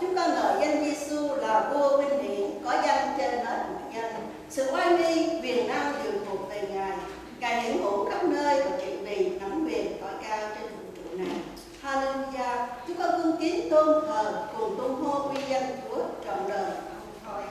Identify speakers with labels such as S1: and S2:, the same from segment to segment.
S1: chúng con ngợi danh Giêsu là vua vinh hiển, có danh trên hết mọi danh. Sự oai nghi, quyền năng đều thuộc về Ngài. Ngài hiện hữu khắp nơi và trị vì nắm quyền cõi cao trên vũ trụ này. Hallelujah! Chúng con cung kính tôn thờ cùng tung hô uy danh Chúa trọn đời không thôi.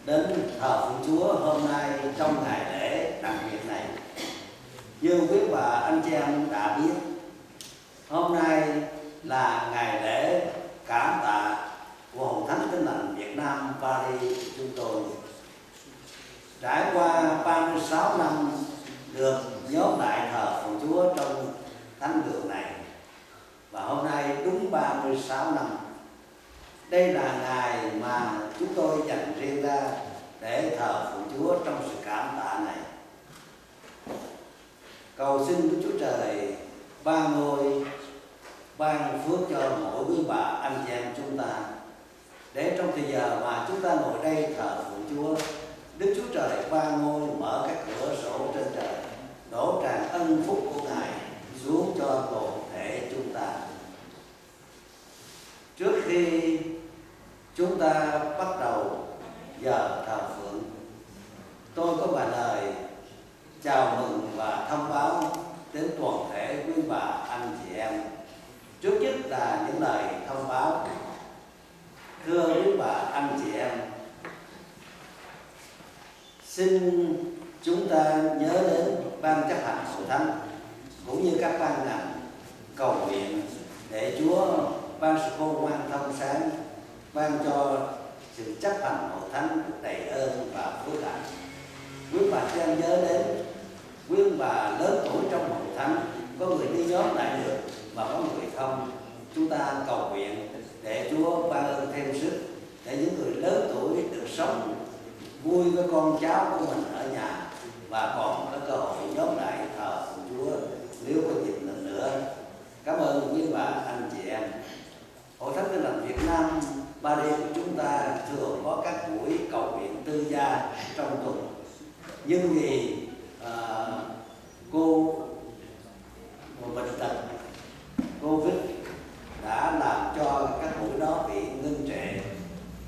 S2: đến thờ phượng Chúa hôm nay trong ngày lễ đặc biệt này. Như quý bà anh chị em đã biết, hôm nay là ngày lễ cảm tạ của Hội Thánh Tin Lành Việt Nam Paris của chúng tôi. Trải qua 36 năm được nhóm lại thờ phượng Chúa trong thánh đường này, và hôm nay đúng 36 năm. Đây là ngày mà chúng tôi dành riêng ra để thờ phượng Chúa trong sự cảm tạ này. Cầu xin Đức Chúa Trời ban ngôi, ban phước cho mỗi quý bà anh chị em chúng ta, để trong thời giờ mà chúng ta ngồi đây thờ phượng Chúa, Đức Chúa Trời ban ngôi mở các cửa sổ trên trời, đổ tràn ân phúc của Ngài tôi có vài lời chào mừng và thông báo đến toàn thể quý bà anh chị em. Trước nhất là những lời thông báo. Thưa quý bà anh chị em, xin chúng ta nhớ đến ban chấp hành hội thánh cũng như các ban ngành cầu nguyện để Chúa ban sự khôn ngoan thông sáng, ban cho sự chấp hành hội thánh đầy ơn và phước hạnh. Quý bà chị em nhớ đến quý bà lớn tuổi trong hội thánh, có người đi nhóm lại được và có người không. Chúng ta cầu nguyện để Chúa ban ơn thêm sức để những người lớn tuổi được sống vui với con cháu của mình ở nhà và còn có cơ hội nhóm lại thờ Chúa nếu có dịp lần nữa. Cảm ơn quý bà anh chị em. Hội Thánh Tin Lành Việt Nam Paris của chúng ta thường có các buổi cầu nguyện tư gia trong tuần, nhưng vì cô bệnh tật Covid đã làm cho các buổi đó bị ngưng trệ.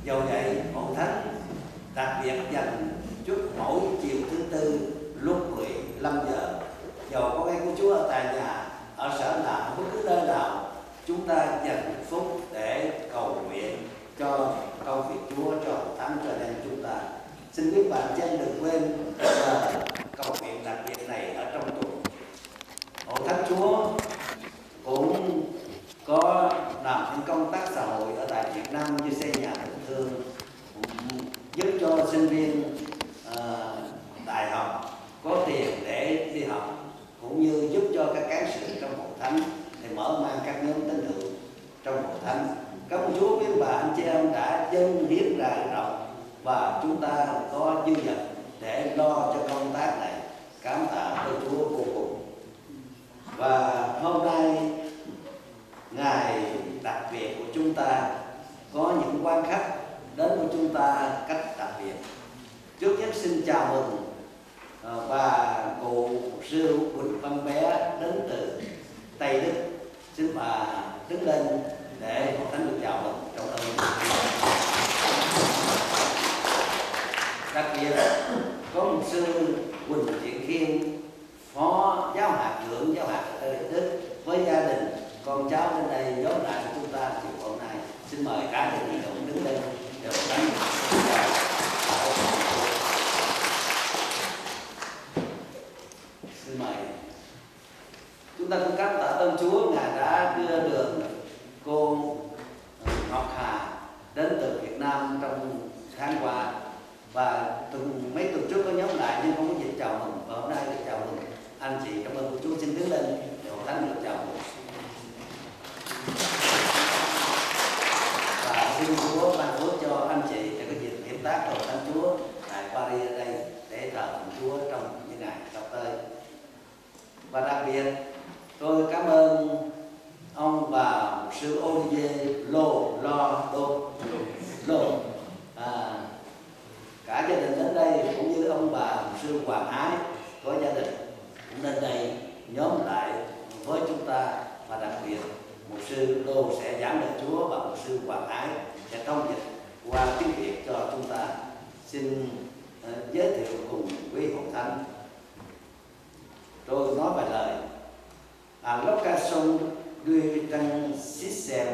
S2: Do vậy, Hội Thánh đặc biệt dành chút mỗi chiều thứ Tư lúc 15 giờ. Dầu có nghe của Chúa ở tại nhà, ở sở nào, bất cứ nơi nào, chúng ta dành phút để cầu nguyện cho công việc Chúa, cho Hội Thánh, cho nên chúng ta. Xin quý bạn chị em đừng quên cầu nguyện đặc biệt này ở trong tuần. Hội Thánh Chúa cũng có làm những công tác xã hội ở tại Việt Nam như xây nhà tình thương, giúp cho sinh viên đại học có tiền để đi học, cũng như giúp cho các cán sự trong hội thánh để mở mang các nhóm tín hữu trong hội thánh. Cảm ơn Chúa quý bà anh chị em đã dâng hiến rải rộng và chúng ta có dư dật để lo cho công tác này. Cảm tạ ơn Chúa vô cùng. Và hôm nay ngày đặc biệt của chúng ta, có những quan khách đến với chúng ta cách đặc biệt. Trước nhất xin chào mừng bà cụ mục sư Quỳnh Văn Bé đến từ Tây Đức. Xin bà đứng lên để Hội Thánh được chào mừng trong ơn. Đặc biệt có mục sư Quỳnh Thiện Khiên, phó giáo hạt trưởng giáo hạt ở Tây Đức với gia đình con cháu đến đây nhóm lại của chúng ta chiều hôm nay. Xin mời cả nhà đi động đứng lên để Hội Thánh. Xin mời. Chúng ta cũng cảm tạ ơn Chúa, Ngài đã đưa được cô Ngọc Hà đến từ Việt Nam trong tháng qua, và mấy tuần trước có nhóm lại nhưng không có dịp chào mừng, và hôm nay được chào mừng anh chị. Cảm ơn Chúa. Xin đứng lên để Hội Thánh được chào mừng. Và xin Chúa ban phước cho anh chị để có dịp hiệp tác Hội Thánh Chúa tại Paris ở đây để thờ Chúa trong những ngày sắp tới. Và đặc biệt tôi cảm ơn ông bà mục sư Olivier Lô cả gia đình đến đây, cũng như ông bà mục sư Hoàng Ái có gia đình cũng đến đây nhóm lại với chúng ta. Và đặc biệt mục sư Lô sẽ giảng lời Chúa và mục sư Hoàng Ái sẽ thông dịch qua tiếng Việt cho chúng ta. Xin giới thiệu cùng quý hội thánh. Tôi nói vài lời. À l'occasion du 36e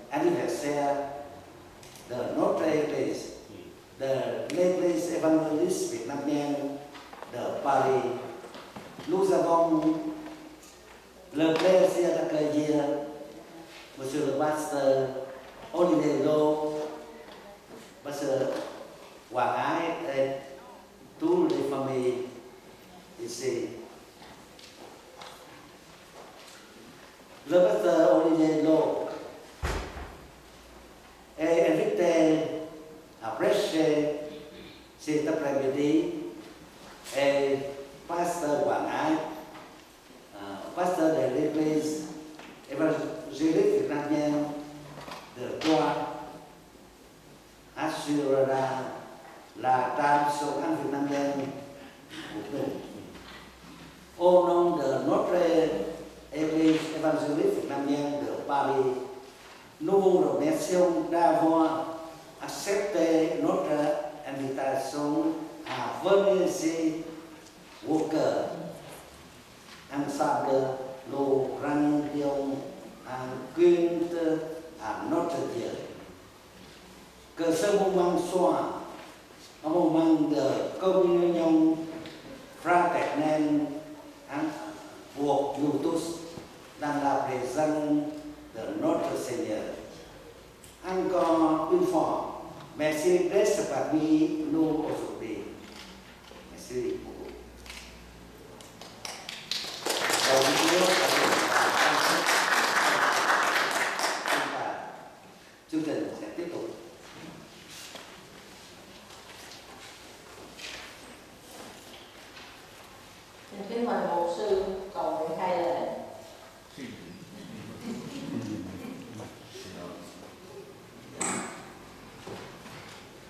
S2: anniversaire de notre Église, de l'Église évangéliste vietnamienne de Paris, nous avons le plaisir d'accueillir Monsieur le Pasteur Olivier Lô, Pasteur Hoàng Ái et toutes les familles ici. Le Pasteur Olivier Lô est invité à prêcher cet après-midi, et Pasteur Hoàng Ái, pasteur de l'Église évangélique vietnamienne de Troyes, assurera la tradition vietnamienne của mình. Au nom de notre Église évangélique vietnamienne de Paris, nous vous remercions d'avoir accepté notre invitation Vernice Walker, Ensemble Lô Randion, Quinte Notre Dame. Que ce moment soit un moment de communion fraternelle pour nous tous dans la présence de notre Seigneur. Encore une fois, merci d'être parmi nous aujourd'hui. Merci beaucoup. Chương trình sẽ tiếp tục.
S3: Kính mời mục sư cầu nguyện khai lễ.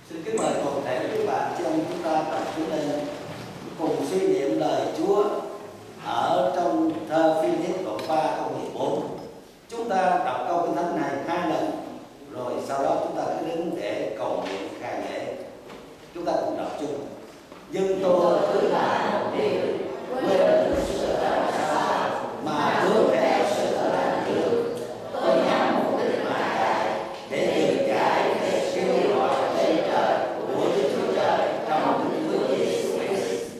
S2: Xin kính mời toàn thể các bạn chị em chúng ta tập trung lên cùng suy niệm lời Chúa ở trong thơ Philip đoạn 3 câu 14. Chúng ta đọc câu kinh thánh này 2 lần, rồi sau đó chúng ta cứ đứng để cầu nguyện khai lễ. Chúng ta cùng đọc chung. Nhưng tôi cứ là một điều quên được sự thật sai mà hướng theo sự thật trước. Tôi nhắm mục đích mà chạy để dừng chạy để kêu gọi lên trời của Đức Chúa Trời trong Đức Chúa Giêsu Christ.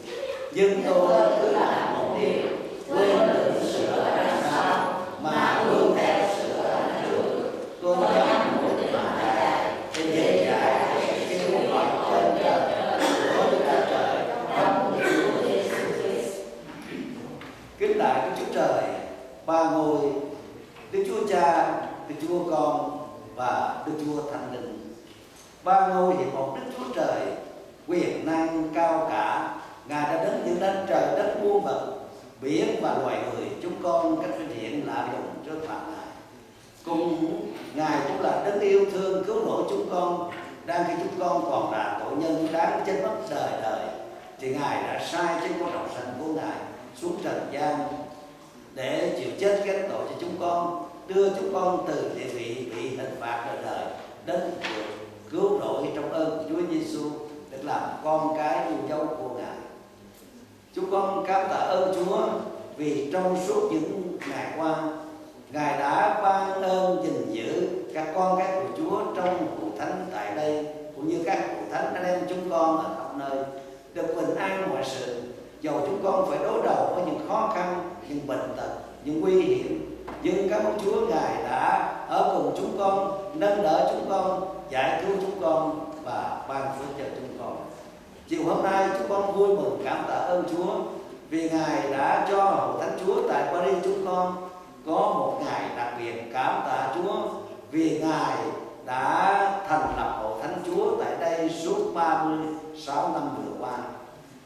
S2: Nhưng tôi cứ là một điều quên được sự thật sai mà hướng theo sự thật trước. Tôi nhắm mục đích mà chạy để dừng chạy để kêu gọi lên trời của Đức Chúa Trời trong Đức Chúa Giêsu Christ. Kính lạy Đức Chúa Trời, ba ngôi, Đức Chúa Cha, Đức Chúa Con và Đức Chúa Thánh Linh. Ba ngôi hiện một Đức Chúa Trời quyền năng cao cả. Ngài đã đến dựng nên trời đất muôn vật, biển và loài người chúng con cách vinh hiển lạ lùng trước mặt Ngài. Cùng Ngài cũng là đấng yêu thương cứu rỗi chúng con, đang khi chúng con còn là tội nhân đáng chết mất đời đời, thì Ngài đã sai trên con đầu sanh của Ngài xuống trần gian để chịu chết gánh tội cho chúng con, đưa chúng con từ địa vị bị hình phạt đời đời đến cứu rỗi trong ơn của Chúa Giêsu để làm con cái yêu dấu của Ngài. Chúng con cảm tạ ơn Chúa vì trong suốt những ngày qua, Ngài đã ban ơn gìn giữ các con cái của Chúa trong hội thánh tại đây, cũng như các hội thánh anh em chúng con ở khắp nơi được bình an mọi sự. Dầu chúng con phải đối đầu với những khó khăn, những bệnh tật, những nguy hiểm, nhưng cảm ơn Chúa Ngài đã ở cùng chúng con, nâng đỡ chúng con, giải cứu chúng con và ban phước cho chúng con. Chiều hôm nay chúng con vui mừng cảm tạ ơn Chúa vì Ngài đã cho hội thánh Chúa tại Paris chúng con có một ngày đặc biệt. Cảm tạ Chúa vì Ngài đã thành lập hội thánh Chúa tại đây suốt 36 năm vừa qua.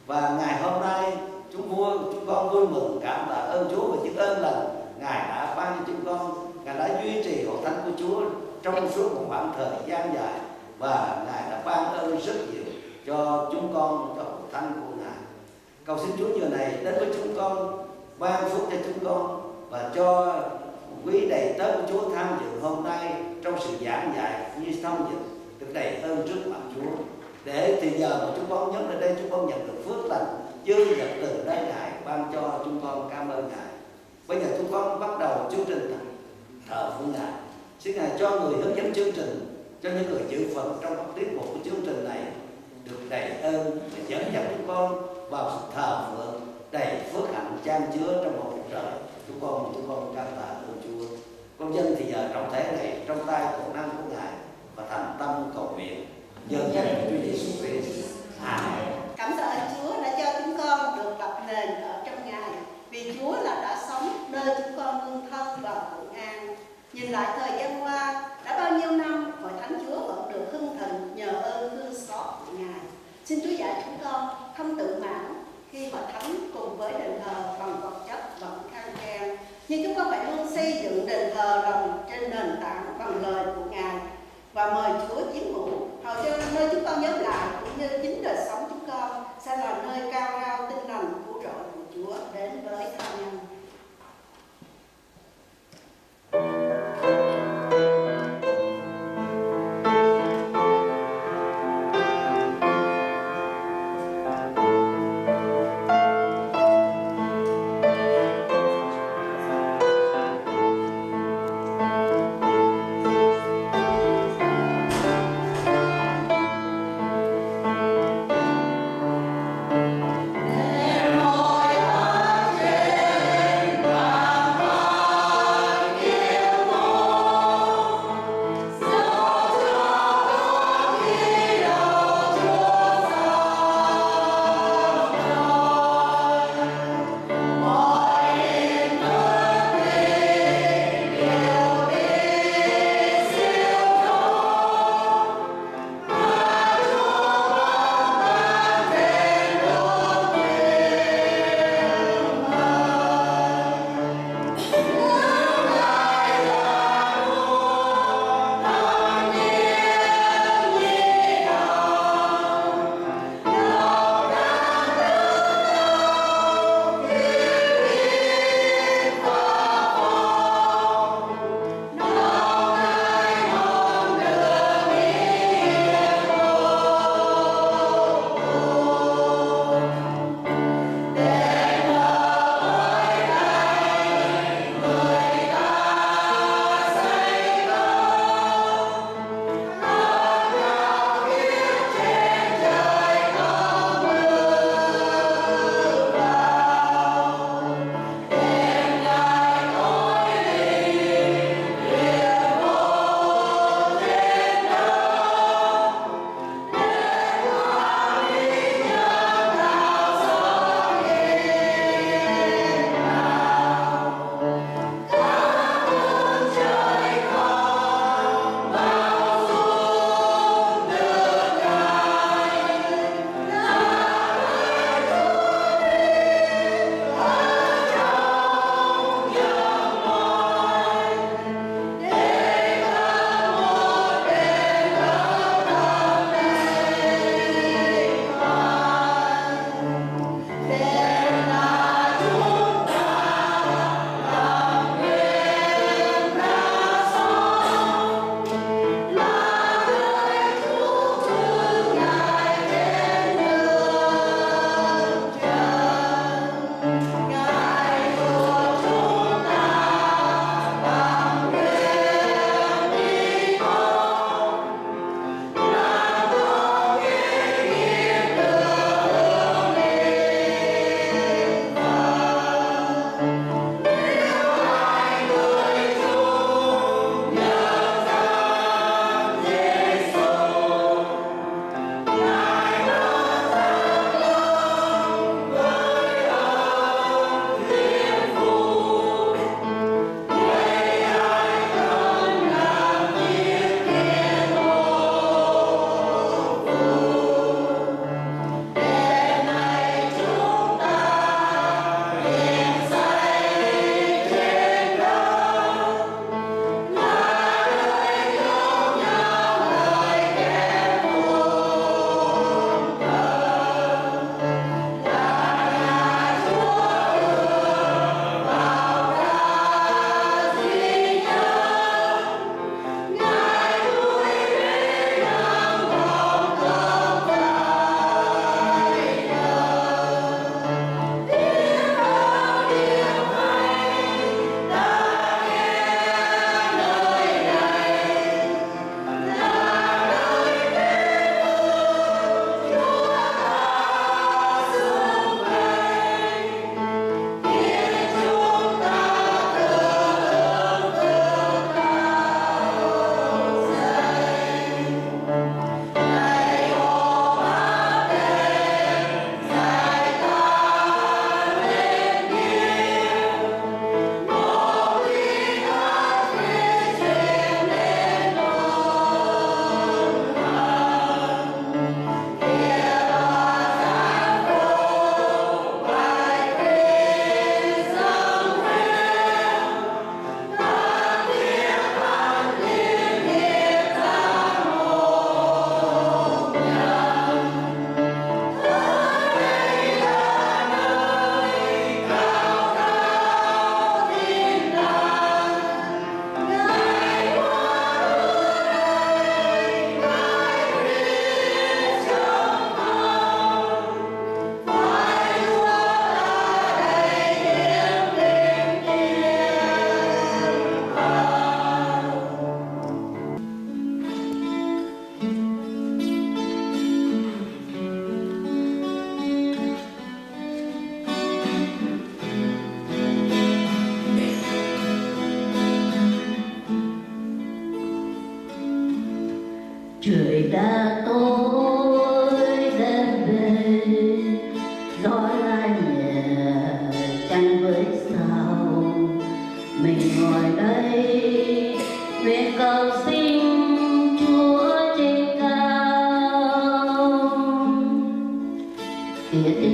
S2: Và ngày hôm nay chúng con vui mừng cảm tạ ơn Chúa về những ơn lành Ngài đã ban cho chúng con. Ngài đã duy trì hội thánh của Chúa trong suốt một khoảng thời gian dài, và Ngài đã ban ơn rất nhiều cho chúng con, cho hội thánh của Ngài. Cầu xin Chúa giờ này đến với chúng con, ban phước cho chúng con và cho quý đầy tớ của Chúa tham dự hôm nay trong sự giảng dạy như thông dịch được đầy ơn trước mặt Chúa, để thì giờ mà chúng con nhớ ở đây chúng con nhận được phước lành dư dật từ nơi Ngài ban cho chúng con. Cảm ơn Ngài. Bây giờ chúng con bắt đầu chương trình thờ phượng Ngài. Xin Ngài cho người hướng dẫn chương trình, cho những người dự phần trong các tiết mục của chương trình này được đầy ơn và dẫn dắt chúng con vào sự thờ phượng đầy phước hạnh chan chứa trong một cuộc đời. Chúng con cảm tạ ơn Chúa. Con dân thì giờ trọng thể này trong tay của năng của Ngài và thành tâm cầu nguyện nhân danh Chúa Giêsu Christ. Amen.
S1: Cảm tạ ơn Chúa đã cho chúng con được lập nền ở trong Ngài, vì Chúa là đã sống nơi chúng con hương thân và hưởng an. Nhìn lại thời gian qua, đã bao nhiêu năm hội thánh Chúa vẫn được hưng thịnh nhờ ơn thương xót của Ngài. Xin Chúa dạy chúng con không tự mãn khi hội thánh cùng với đền thờ bằng vật chất vẫn khang trang, nhưng chúng con phải luôn xây dựng đền thờ lòng trên nền tảng bằng lời của Ngài, và mời Chúa chiếm hữu, hầu cho nơi chúng con nhớ lại cũng như chính đời sống chúng con sẽ là nơi cao rao tinh lành cứu rỗi của Chúa đến với tha nhân.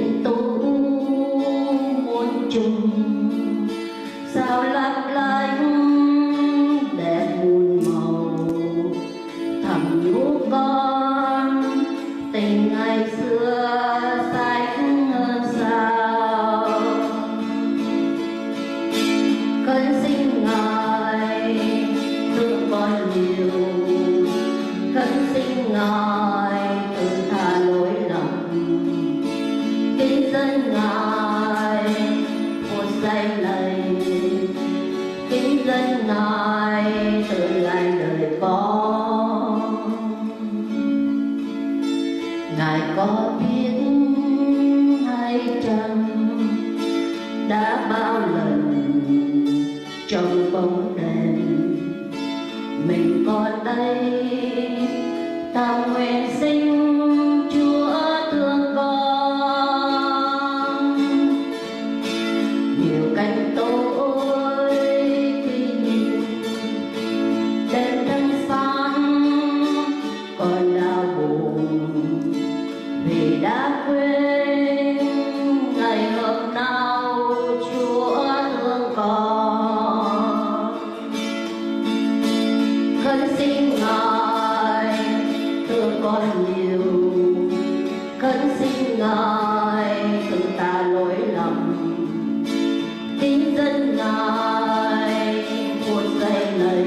S4: tình tú muôn trùng sao lấp lánh đẹp muôn màu thầm nhủ con tình ngày xưa xanh hơn sao. Khấn xin ngài thương con nhiều, khấn xin ngài từ tha lỗi lầm, kính dân ngài một giây lạy, kính dân ngài từ lại đời con. Ngài có biết hay chăng đã bao lần trong bóng đèn mình còn đây, ta nguyện xin Chúa thương con. Nhiều cánh tối khi nhìn đêm trăng sáng còn đau buồn vì đã quên ngày hôm nào Chúa thương con. Khấn xin ngài thương con nhiều, khấn xin ngài từ ta lỗi lầm, kính dân ngài một giây lạy,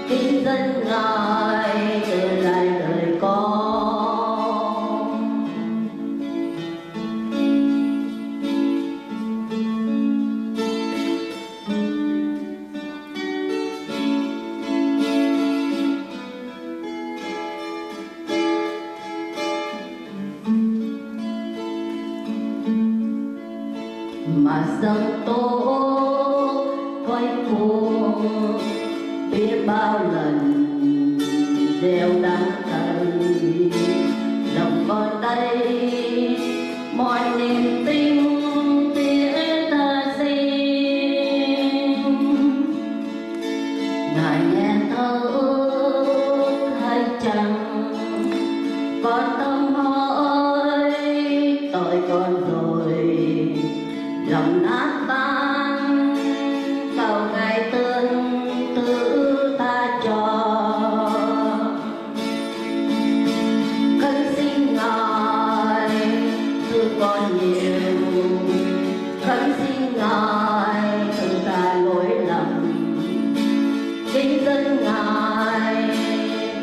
S4: kính dân ngài từ lại đời con. Mà dòng tố quay cuồng biết bao lần đều đắng cay, lòng con đây mọi niềm tin tiếng ta xin. Ngài nghe thơ hay chăng con tâm hỏi tội con rồi, lòng nát tan cầu ngày tương tự ta cho. Khấn xin ngài thương con nhiều, khấn xin ngài từ ta lỗi lầm, kính dân ngài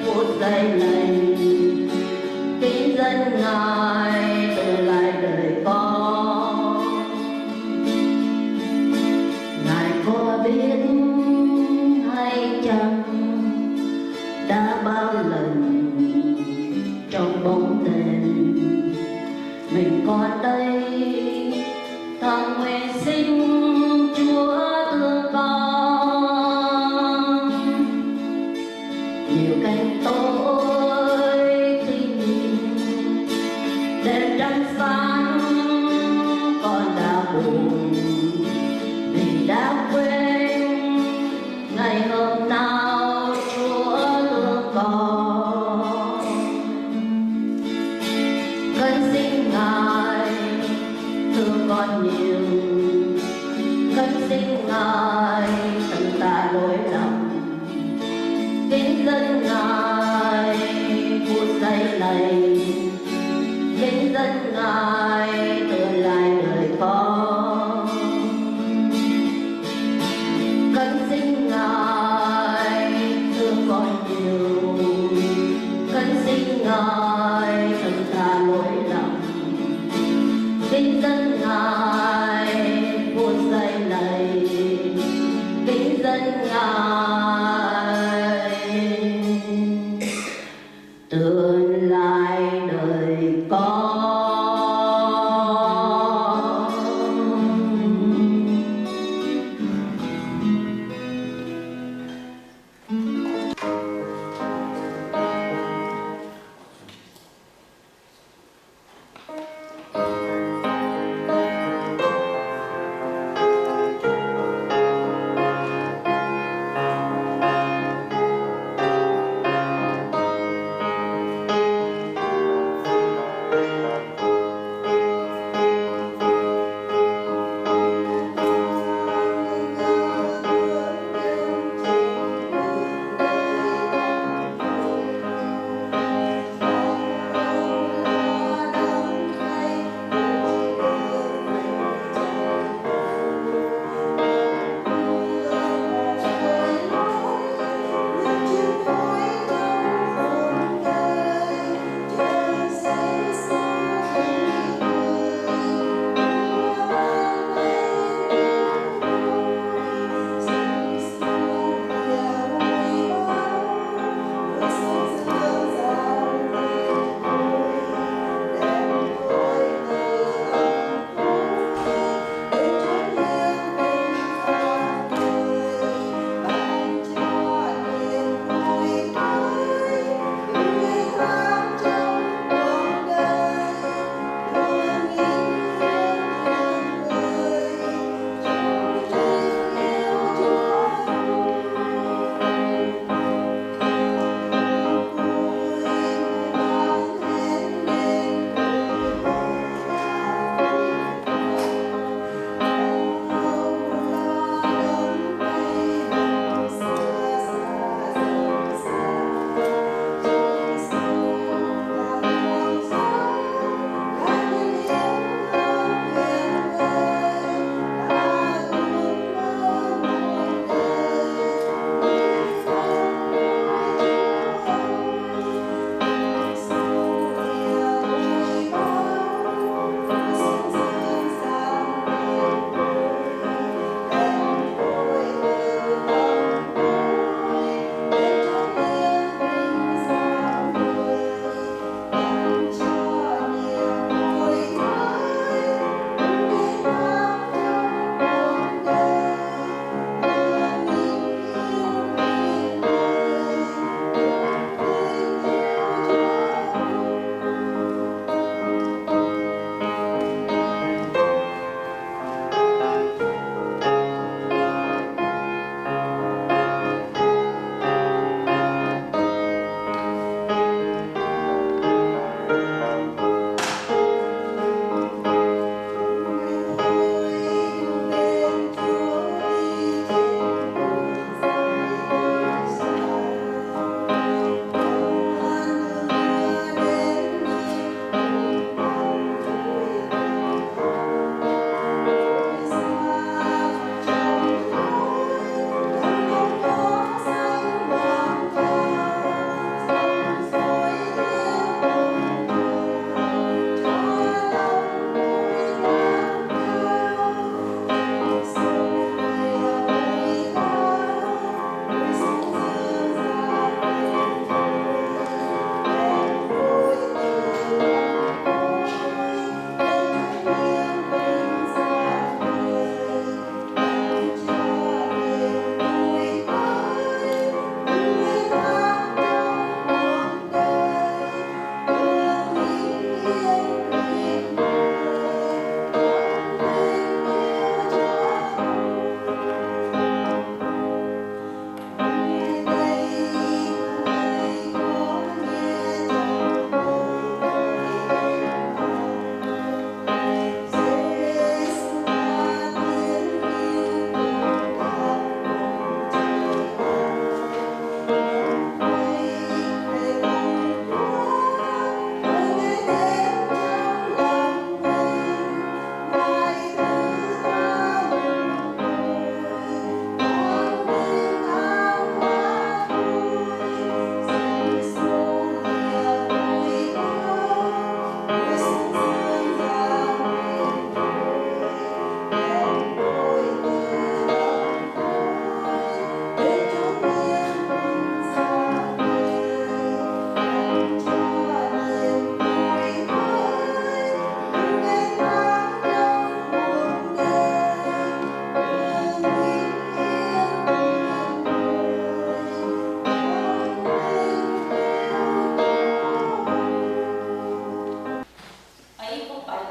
S4: phút giây lạy, kính dân ngài từ lại đời con. Ngài có biết hay chăng đã bao lần trong bóng đèn mình còn đây, thằng nguyện xin Chúa thương con. Nhiều cánh tối khi nhìn đêm trăng sáng còn đã buồn vì đã quên ngày hôm nào Chúa thương con. Khấn xin ngài thương con nhiều, khấn xin ngài tận ta lỗi lầm, kính dân ngài phút giây lạy, kính dân ngài từ lại đời con. Khấn xin ngài thương con nhiều, khấn xin ngài tận ta lỗi lầm, kính dân ngài phút giây lạy, kính dân ngài tương lai đời con.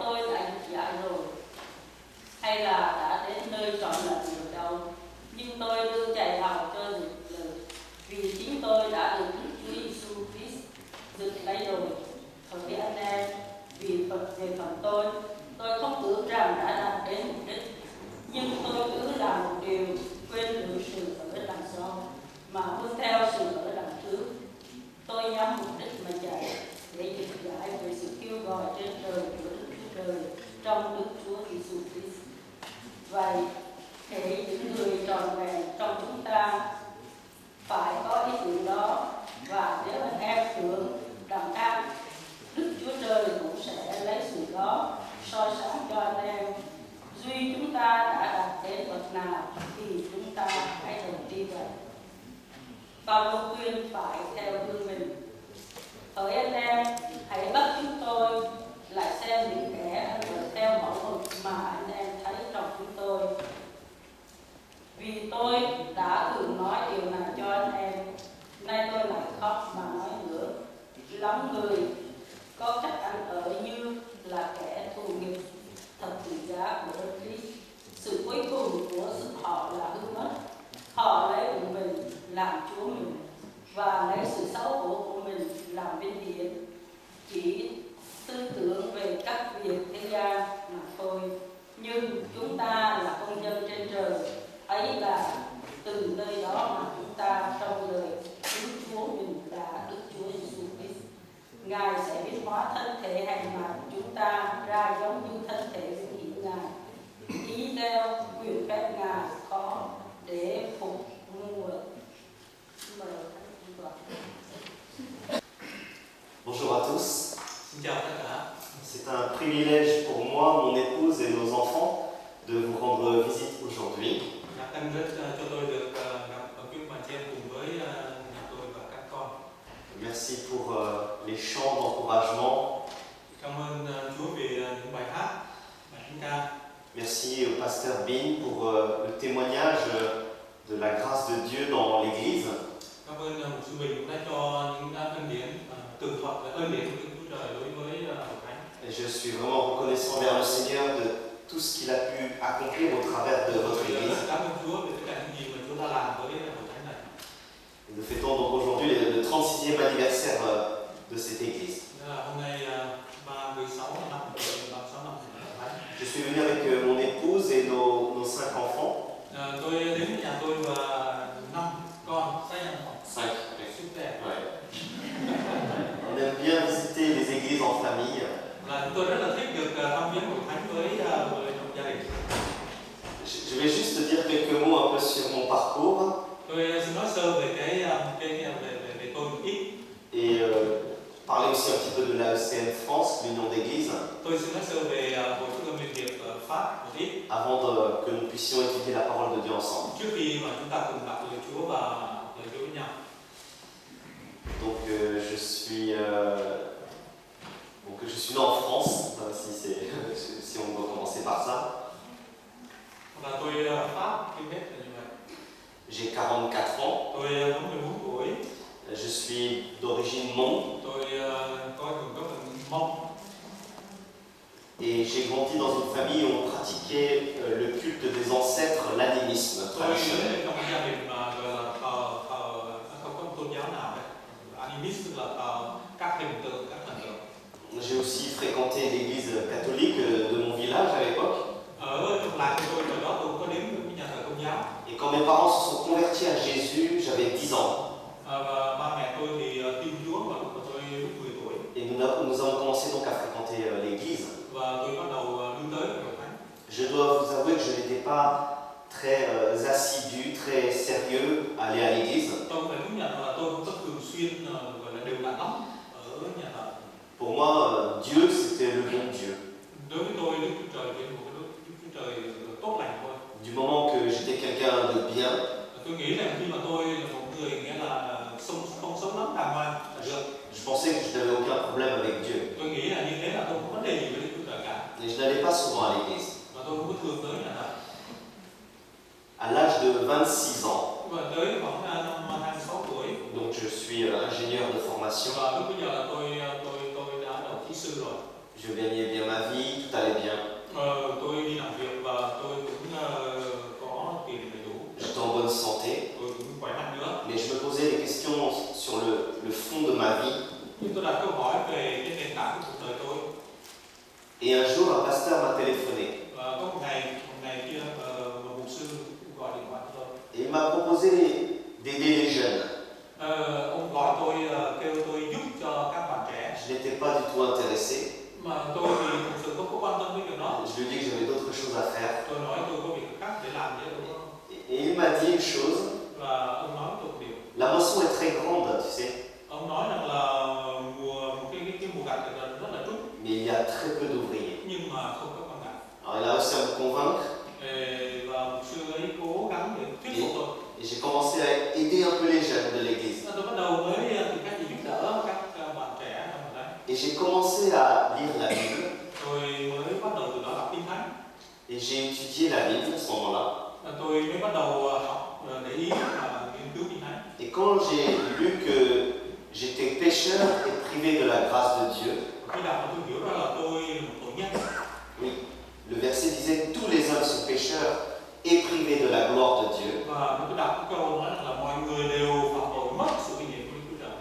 S3: tôi đã dịch dạy rồi, hay là đã đến nơi trọn lành rồi đâu, nhưng tôi đưa chạy hầu cho dịch lời, vì chính tôi đã được Đức Chúa Giêsu Christ dịch lấy rồi. Hỡi anh em, về phần tôi không ước rằng đã đạt đến mục đích, nhưng tôi cứ làm một điều, quên lự sự ở đằng sau mà bước theo sự ở đằng trước. Tôi nhắm mục đích mà chạy để dịch giải về sự kêu gọi trên trời của Đức Chúa Trời trong Đức Chúa Giêsu Christ. Vậy để những người tròn vẹn trong chúng ta phải có ý tưởng đó, và nếu anh em tưởng đằng khác, Đức Chúa Trời cũng sẽ lấy sự đó soi sáng cho anh em. Duy chúng ta đã đạt đến bậc nào thì chúng ta hãy đồng tri vậy. Phaolô khuyên phải theo gương mình. Hỡi anh em, hãy bắt chúng tôi lại xem những kẻ theo mẫu mực mà anh em thấy trong chúng tôi. Vì tôi đã thường nói điều này cho anh em, nay tôi lại khóc mà nói nữa. Lắm người có cách ăn ở như là kẻ thù nghịch thật trị giá của Đấng Christ. Sự cuối cùng của sự họ là hư mất. Họ lấy của mình làm chúa mình và lấy sự xấu hổ của mình làm vinh hiển, chỉ tư tưởng về các việc thế gian mà thôi. Nhưng chúng ta là công dân trên trời, ấy là từ nơi đó mà chúng ta trong lời Đức Chúa mình là Đức Chúa Giêsu Christ. Ngài sẽ biến hóa thân thể hành mặt chúng ta ra giống như thân thể vinh hiển Ngài, ý theo quyền phép Ngài có để phục mua.
S5: Bonjour à tous.
S6: Xin chào tất cả.
S5: C'est un privilège pour moi, mon épouse et nos enfants de vous rendre visite aujourd'hui.
S6: Là anh rất cho tôi được gặp ở quý bà chị em cùng với nhà tôi và các con.
S5: Merci pour les chants d'encouragement.
S6: Cảm ơn Chúa vì những bài hát, bài thánh ca.
S5: Merci au pasteur Bin pour le témoignage de la grâce de Dieu dans l'Église.
S6: Cảm ơn mục sư Bình cũng đã cho những ân điển tường thuật về ân điển của Đức Chúa Trời đối với hội thánh.
S5: Et je suis vraiment reconnaissant vers le Seigneur de tout ce qu'il a pu accomplir au travers de votre Église.
S6: Cảm ơn Chúa về tất cả những gì mà Chúa đã làm với hội thánh này.
S5: Nous fêtons donc aujourd'hui le 36e anniversaire de cette Église.
S6: Hôm nay 36 năm hội thánh.
S5: Je suis venu avec mon épouse et nos 5 enfants.
S6: Tôi đến nhà tôi và 5 con,
S5: 5.
S6: Super.
S5: Ouais. On aime bien visiter les églises en famille.
S6: Là tôi rất là thích được thăm viếng hội thánh với gia đình.
S5: Je vais juste dire quelques mots un peu sur mon parcours
S6: Tôi xin nói sơ về về tôi một ít.
S5: et parler aussi un petit peu de l'AECM France, l'Union d'Église,
S6: Tôi xin nói sơ về hội trung tâm liên hiệp Pháp một ít.
S5: avant que nous puissions étudier la parole de Dieu ensemble.
S6: Trước khi mà chúng ta cùng đọc lời Chúa và lời Chúa với nhau.
S5: Donc je suis né en France, si on doit commencer par ça.
S6: Và tôi Pháp trước hết là như vậy.
S5: J'ai 44 ans.
S6: Tôi 44 tuổi.
S5: Je suis d'origine Hmong
S6: Tôi có nguồn gốc là Mông.
S5: et j'ai grandi dans une famille où on pratiquait le culte des ancêtres, l'animisme
S6: Tôi
S5: traditionnel.
S6: trong gia đình mà gọi là không có tôn giáo nào đấy. Animist tức là các hình tượng, các thần tượng.
S5: J'ai aussi fréquenté l'église catholique de mon village à l'époque.
S6: Ở trong làng của tôi hồi đó tôi có đến cái nhà thờ Công giáo.
S5: Et quand mes parents se sont convertis à Jésus, j'avais 10 ans.
S6: Và ba mẹ tôi thì tin Chúa vào lúc mà tôi 10 tuổi.
S5: Et nous avons commencé donc à fréquenter l'église.
S6: Và tôi bắt đầu lui tới hội thánh.
S5: Je dois vous avouer que je n'étais pas très assidu, très sérieux à aller à l'église.
S6: Tôi phải thú nhận là tôi không có thường xuyên gọi là đều đặn lắm ở nhà thờ.
S5: Pour moi, Dieu, c'était le bon Dieu.
S6: Đối với tôi, Đức Chúa Trời là một Đức Chúa Trời tốt lành thôi.
S5: Du moment que j'étais quelqu'un de bien,
S6: Tôi nghĩ rằng khi mà tôi là một người nghĩa là không sống lắm đàng hoàng là được.
S5: je pensais que je n'avais aucun problème avec Dieu.
S6: Tôi nghĩ là như thế là tôi không có vấn đề gì với Đức Chúa Trời cả.
S5: Et je n'allais pas souvent à l'église.
S6: Và tôi không có thường tới nhà thờ.
S5: À l'âge de 26 ans,
S6: Và tới khoảng năm 26 tuổi.
S5: donc je suis ingénieur de formation,
S6: Và lúc bây giờ là tôi đã đậu kỹ sư rồi.
S5: Je gagnais bien ma vie, tout allait bien.
S6: Tôi đi làm việc và tôi cũng có tiền đầy đủ,
S5: J'étais en bonne santé.
S6: tôi cũng khỏe mạnh nữa.
S5: Mais je me posais des questions sur le fond de ma vie.
S6: Nhưng tôi đặt câu hỏi về cái nền tảng của cuộc đời tôi.
S5: Et un jour, un pasteur m'a téléphoné.
S6: Và có một ngày kia một mục sư gọi điện thoại cho tôi.
S5: Et il m'a proposé d'aider les jeunes.
S6: Ông gọi tôi kêu tôi giúp cho các bạn trẻ.
S5: Je n'étais pas du tout intéressé.
S6: Mà tôi thì thực sự không có quan tâm đến điều đó.
S5: Je lui ai dit que j'avais d'autres choses à faire.
S6: Tôi nói tôi có việc khác để làm chứ.
S5: Et il m'a dit une chose.
S6: Và ông nói tôi một điều.
S5: La moisson est très grande, tu sais.
S6: Ông nói rằng là cái mùa gặt rất là trút.
S5: Mais il y a très peu d'ouvriers.
S6: Nhưng mà không có con gặt.
S5: Alors il a réussi à me convaincre.
S6: Và mục sư ấy cố gắng để thuyết phục tôi.
S5: Et j'ai commencé à aider un peu les jeunes de l'église.
S6: Tôi bắt đầu với tìm cách để giúp đỡ các bạn trẻ trong ở đây.
S5: Et j'ai commencé à lire la Bible.
S6: Tôi mới bắt đầu từ đó đọc Kinh Thánh.
S5: Et j'ai étudié la Bible à ce moment-là.
S6: Tôi mới bắt đầu học để ý và nghiên cứu Kinh Thánh.
S5: Et quand j'ai lu que j'étais pécheur et privé de la grâce de Dieu,
S6: Khi đọc tôi hiểu ra là tôi là một tội nhân.
S5: oui, le verset disait tous les hommes sont pécheurs et privés de la gloire de Dieu.
S6: Và tôi đọc cái câu nói là mọi người đều phạm tội mất sự vinh hiển của Đức Chúa Trời.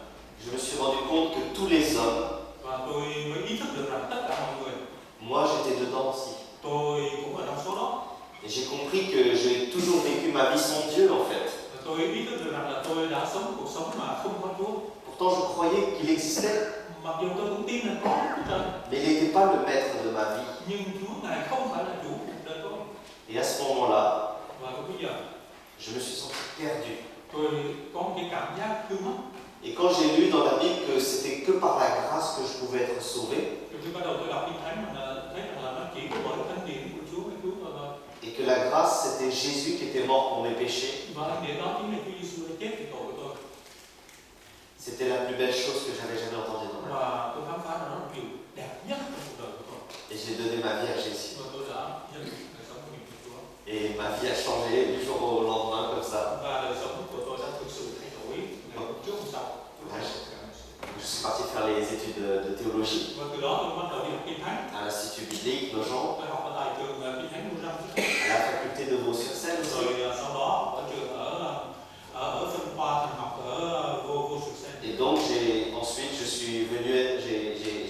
S5: Je me suis rendu compte que tous les hommes,
S6: Và tôi mới ý thức được rằng tất cả mọi người,
S5: moi j'étais dedans aussi.
S6: tôi cũng ở trong số đó.
S5: Et j'ai compris que j'ai toujours vécu ma vie sans Dieu en fait.
S6: Và tôi ý thức được rằng là tôi đã sống cuộc sống mà không có Chúa.
S5: Pourtant je croyais qu'il existait,
S6: Mặc dù tôi cũng tin là có Đức Chúa Trời,
S5: mais il n'était pas le maître de ma vie.
S6: nhưng Chúa Ngài không phải là chủ cuộc đời tôi.
S5: Et à ce moment-là,
S6: Và lúc bây giờ
S5: je me suis senti perdu.
S6: tôi có một cái cảm giác hư mất.
S5: Et quand j'ai lu dans la Bible que c'était que par la grâce que je pouvais être sauvé,
S6: Rồi khi bắt đầu tôi đọc Kinh Thánh mà thấy rằng là nó chỉ có bởi thánh điển của Chúa hay Chúa thôi.
S5: et que la grâce c'était Jésus qui était mort pour mes péchés,
S6: Và thánh điển đó chính là Chúa Giêsu đã chết vì tội của tôi.
S5: c'était la plus belle chose que j'avais jamais entendue dans ma vie.
S6: Và tôi khám phá ra đó là điều đẹp nhất trong cuộc đời của tôi.
S5: Et j'ai donné ma vie à Jésus.
S6: Và tôi đã nhận đời sống của mình của Chúa.
S5: Et ma vie a changé du jour au lendemain comme ça.
S6: Và đời sống của tôi đã thực sự thay đổi ngày hôm trước hôm sau.
S5: Je suis parti faire les études de théologie
S6: Và từ đó tôi bắt đầu đi học Kinh Thánh.
S5: à l'Institut biblique Nogent,
S6: Tôi học ở tại trường Kinh Thánh Nogent.
S5: à la faculté de Vaux-sur-Seine aussi.
S6: Rồi sau đó ở trường ở phân khoa thần học ở Vaux-sur-Seine.
S5: Et donc ensuite je suis venu,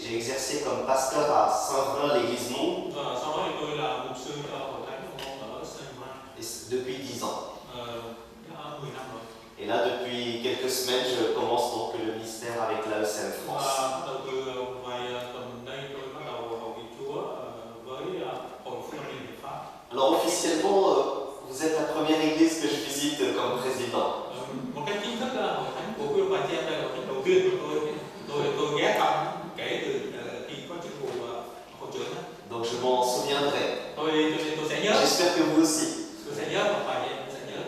S5: j'ai exercé comme pasteur à Saint-Vrain, l'église Monde,
S6: Và sau đó thì tôi là mục sư cho hội thánh của ông ở Saint-Vrain.
S5: et depuis 10 ans.
S6: Đã 10 năm rồi.
S5: Et là depuis quelques semaines je commence donc le ministère avec l'AECM
S6: Và
S5: France.
S6: bắt đầu từ vài tuần đây tôi bắt đầu hầu việc Chúa với hội Phúc Âm Liên Hiệp Pháp.
S5: Alors officiellement vous êtes la première église que je visite comme président.
S6: Một cách chính thức là hội thánh của quý ông bà chị em đây là hội thánh đầu tiên của tôi ghé thăm kể từ khi có chức vụ hội trưởng.
S5: Donc je m'en souviendrai.
S6: Tôi sẽ nhớ.
S5: J'espère que vous aussi.
S6: Tôi sẽ nhớ một vài em sẽ nhớ.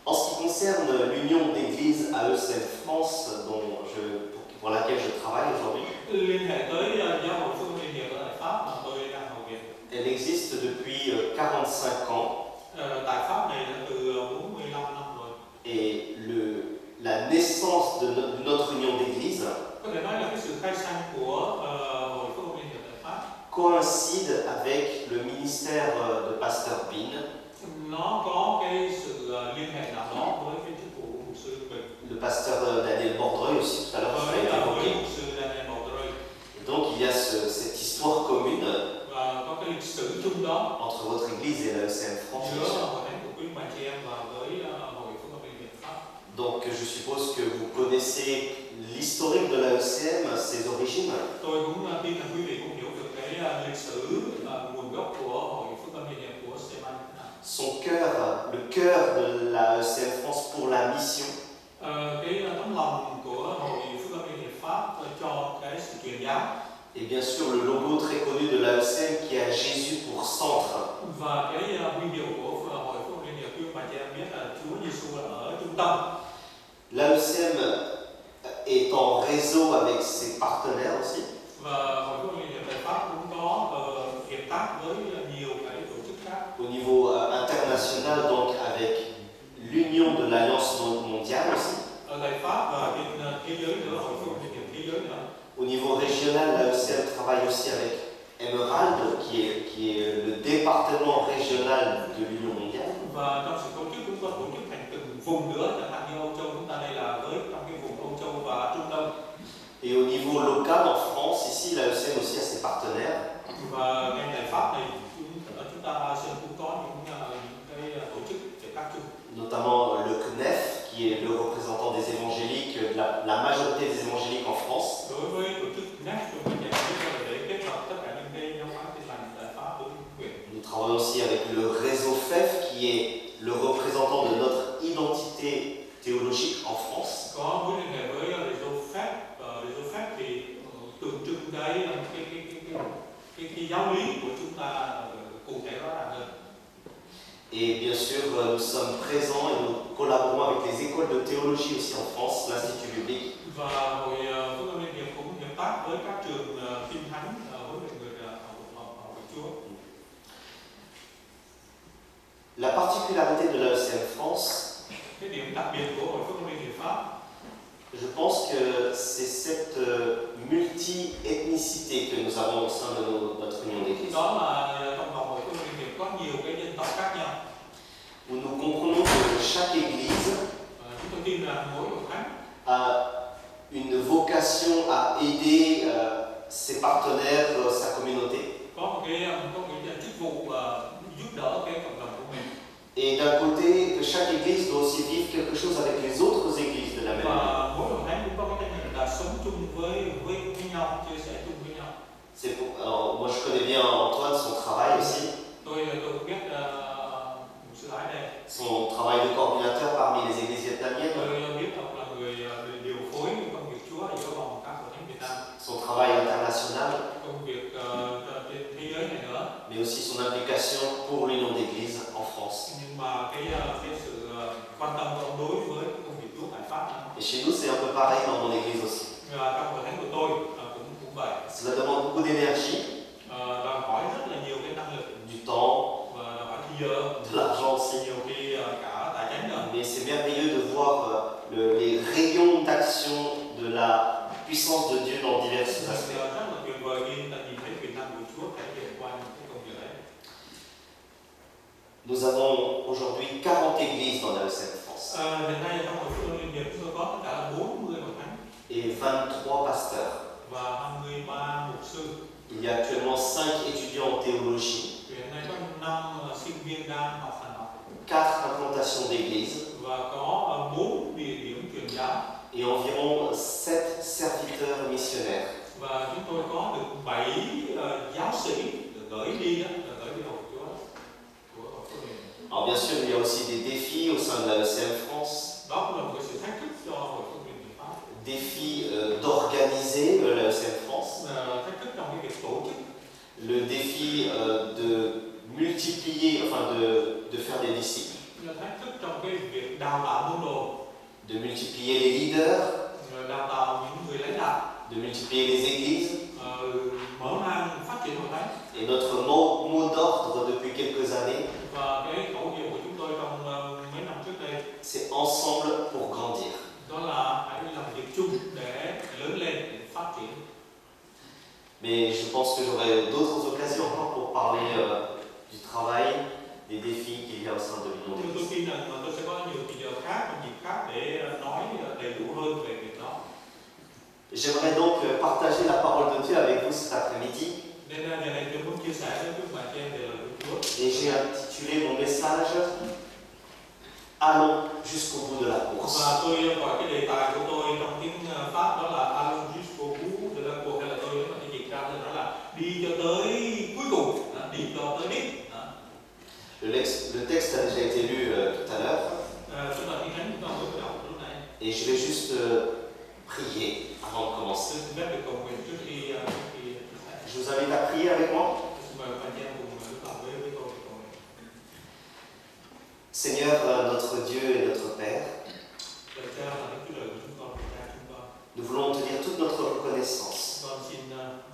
S5: En ce qui concerne l'union d'églises AECM France pour laquelle je travaille aujourd'hui,
S6: Liên hệ tới giáo hội Phúc Âm Liên Hiệp ở tại Pháp mà tôi đang hầu việc.
S5: elle existe depuis 45 ans
S6: Tại Pháp này là từ 45 năm rồi.
S5: et la naissance de notre union d'églises
S6: Có thể nói là cái sự khai sinh của hội Phúc Âm Liên Hiệp tại Pháp
S5: coïncide avec le ministère de Pasteur Bin,
S6: nó có cái sự liên hệ nào đó với cái chức vụ của mục sư Bình.
S5: le pasteur Daniel Bordreuil aussi tout à l'heure ça a été
S6: Với
S5: évoqué.
S6: mục sư Daniel Baldreuil.
S5: Et donc il y a cette histoire commune
S6: Và có cái lịch sử chung đó
S5: entre votre église et l'AECM France.
S6: giữa hội thánh của quý bà chị em và với hội Phúc Âm Liên Hiệp Pháp.
S5: Donc je suppose que vous connaissez l'historique de l'AECM, ses origines.
S6: Tôi cũng tin là quý vị cũng hiểu được cái lịch sử nguồn gốc của hội Phúc Âm Liên Hiệp của Seman.
S5: Son cœur, le cœur de l'AECM France pour la mission.
S6: Cái tấm lòng của hội Phúc Âm Liên Hiệp Pháp cho cái sự truyền giáo.
S5: Et bien sûr le logo très connu de l'AECM qui a Jésus pour centre.
S6: Và cái huy hiệu của hội Phúc Âm Liên Hiệp quý bà chị em biết là Chúa Giêsu ở trung tâm.
S5: L'AECM est en réseau avec ses partenaires aussi.
S6: Và hội Phúc Âm Liên Hiệp tại Pháp cũng có hợp tác với nhiều cái tổ chức khác.
S5: Au niveau international, donc avec l'Union de l'Alliance mondiale aussi.
S6: Ở tại Pháp và trên thế giới nữa, hội Phúc Âm Liên Hiệp thế giới nữa.
S5: Au niveau régional, régional, l'AECM travaille aussi avec Emerald, qui est le département régional de l'Union mondiale.
S6: Và trong sự tổ chức chúng tôi tổ chức thành từng vùng nữa, chẳng hạn như Âu Châu chúng ta đây là với trong cái vùng Âu Châu và Trung Đông.
S5: Et au niveau local, en France, ici, l'AECM aussi a ses partenaires.
S6: Và ngay tại Pháp này chúng ta cũng có những cái tổ chức để tác chung.
S5: Notamment le CNEF, qui est le représentant des évangéliques, la majorité des évangéliques en France.
S6: Đối với tổ chức NEF, chúng tôi để kết hợp tất cả những cái giáo phái tin lành tại Pháp với quyền.
S5: Nous travaillons aussi avec le réseau FEF, qui est le représentant de notre identité théologique en France.
S6: Có mối liên hệ với réseau FEF thì tượng trưng cái giáo lý của chúng ta cụ thể rõ ràng hơn.
S5: Et bien sûr, nous sommes présents et nous collaborons avec les écoles de théologie aussi en France, l'Institut biblique.
S6: Và hội Phước Âm Liên Hiệp cũng hợp tác với các trường Kinh Thánh với người học của Chúa.
S5: La particularité de l'AECM France,
S6: Cái điểm đặc biệt của hội Phước Âm Liên Hiệp Pháp,
S5: je pense que c'est cette multi-ethnicité que nous avons au sein de notre union d'église,
S6: đó là trong vòng hội Phước Âm Liên Hiệp có nhiều cái dân tộc khác nhau.
S5: où nous comprenons que chaque église
S6: Chúng tôi tin rằng mỗi hội thánh
S5: a une vocation à aider ses partenaires, sa communauté.
S6: có một cái chức vụ giúp đỡ cái cộng đồng của mình.
S5: Et d'un côté, que chaque église doit aussi vivre quelque chose avec les autres églises de la même manière.
S6: Và mỗi hội thánh cũng có cái trách nhiệm là sống chung với nhau, chia sẻ chung với nhau.
S5: C'est pour, alors, moi je connais bien Antoine, son travail aussi,
S6: Tôi cũng biết một sư ái đây.
S5: son travail de coordinateur parmi les églises vietnamiennes,
S6: Tôi biết ông là người điều phối công việc Chúa giữa vòng các hội thánh Việt Nam,
S5: son travail international,
S6: công việc trên thế giới này nữa.
S5: mais aussi son implication pour l'union d'église en France.
S6: Nhưng mà cái sự quan tâm của ông đối với công việc Chúa tại Pháp.
S5: Et chez nous, c'est un peu pareil dans mon église aussi.
S6: Trong hội thánh của tôi cũng vậy.
S5: Cela demande beaucoup d'énergie,
S6: Đòi hỏi rất là nhiều cái năng lực
S5: du temps,
S6: và đòi hỏi thời giờ,
S5: de l'argent aussi.
S6: nhiều khi cả tài chính nữa.
S5: Mais c'est merveilleux de voir les rayons d'action de la puissance de Dieu dans divers aspects.
S6: Rất là tuyệt vời khi ta nhìn thấy quyền năng của Chúa thể hiện qua những cái công việc ấy.
S5: Nous avons aujourd'hui 40 églises dans l'AECM France
S6: Hiện nay trong hội Phước Âm Liên Hiệp chúng tôi có tất cả là 40 hội thánh
S5: et 23 pasteurs.
S6: và 23 mục sư.
S5: Il y a actuellement 5 étudiants en théologie,
S6: Hiện nay có 5 sinh viên đang học thần học
S5: 4 implantations d'églises
S6: và có 4 địa điểm truyền giáo
S5: et environ 7 serviteurs missionnaires.
S6: và chúng tôi có được 7 giáo sĩ được gửi đi học Chúa của hội Phước Âm Liên Hiệp.
S5: Alors bien sûr, il y a aussi des défis au sein de l'AECM France,
S6: Đó cũng là một cái sự thách thức cho hội Phước Âm Liên Hiệp Pháp.
S5: défi d'organiser l'AECM France,
S6: Thách thức trong cái việc tổ chức,
S5: le défi de multiplier, enfin de faire des disciples,
S6: thách thức trong cái việc đào tạo môn đồ,
S5: de multiplier les leaders,
S6: đào tạo những người lãnh đạo,
S5: de multiplier les églises.
S6: mở mang phát triển hội thánh.
S5: Et notre mot d'ordre depuis quelques années,
S6: Và cái khẩu hiệu của chúng tôi trong mấy năm trước đây
S5: c'est ensemble pour grandir.
S6: đó là hãy làm việc chung để lớn lên, để phát triển.
S5: Mais je pense que j'aurai d'autres occasions encore pour parler du travail, des défis qu'il y a au sein de l'Union
S6: Nhưng tôi
S5: d'église.
S6: tin rằng tôi sẽ có nhiều thời giờ khác, một dịp khác để nói đầy đủ hơn về việc đó.
S5: J'aimerais donc partager la parole de Dieu avec vous cet après-midi.
S6: Nên giờ này tôi muốn chia sẻ với các bạn trên về lời của Chúa.
S5: Et j'ai intitulé mon message Allons jusqu'au bout de la course.
S6: Và tôi gọi cái đề tài của tôi trong tiếng Pháp đó là Allons jusqu'au bout de la course, hay là tôi nếu mà dịch ra thì nó là đi cho tới cuối cùng, đi cho tới đích.
S5: Le texte a déjà été lu tout à l'heure
S6: Chúng ta tiếng Thánh chúng ta mới bắt đầu lúc này.
S5: et je vais juste prier avant de commencer.
S6: Tôi xin phép được cầu nguyện trước khi
S5: Je vous invite à prier avec moi.
S6: xin mời anh chị em cùng đứng vào với tôi để cầu nguyện.
S5: Seigneur, notre Dieu et notre Père,
S6: Lời Cha là cái lời của chúng con, Cha chúng con.
S5: nous voulons te dire toute notre reconnaissance
S6: Con xin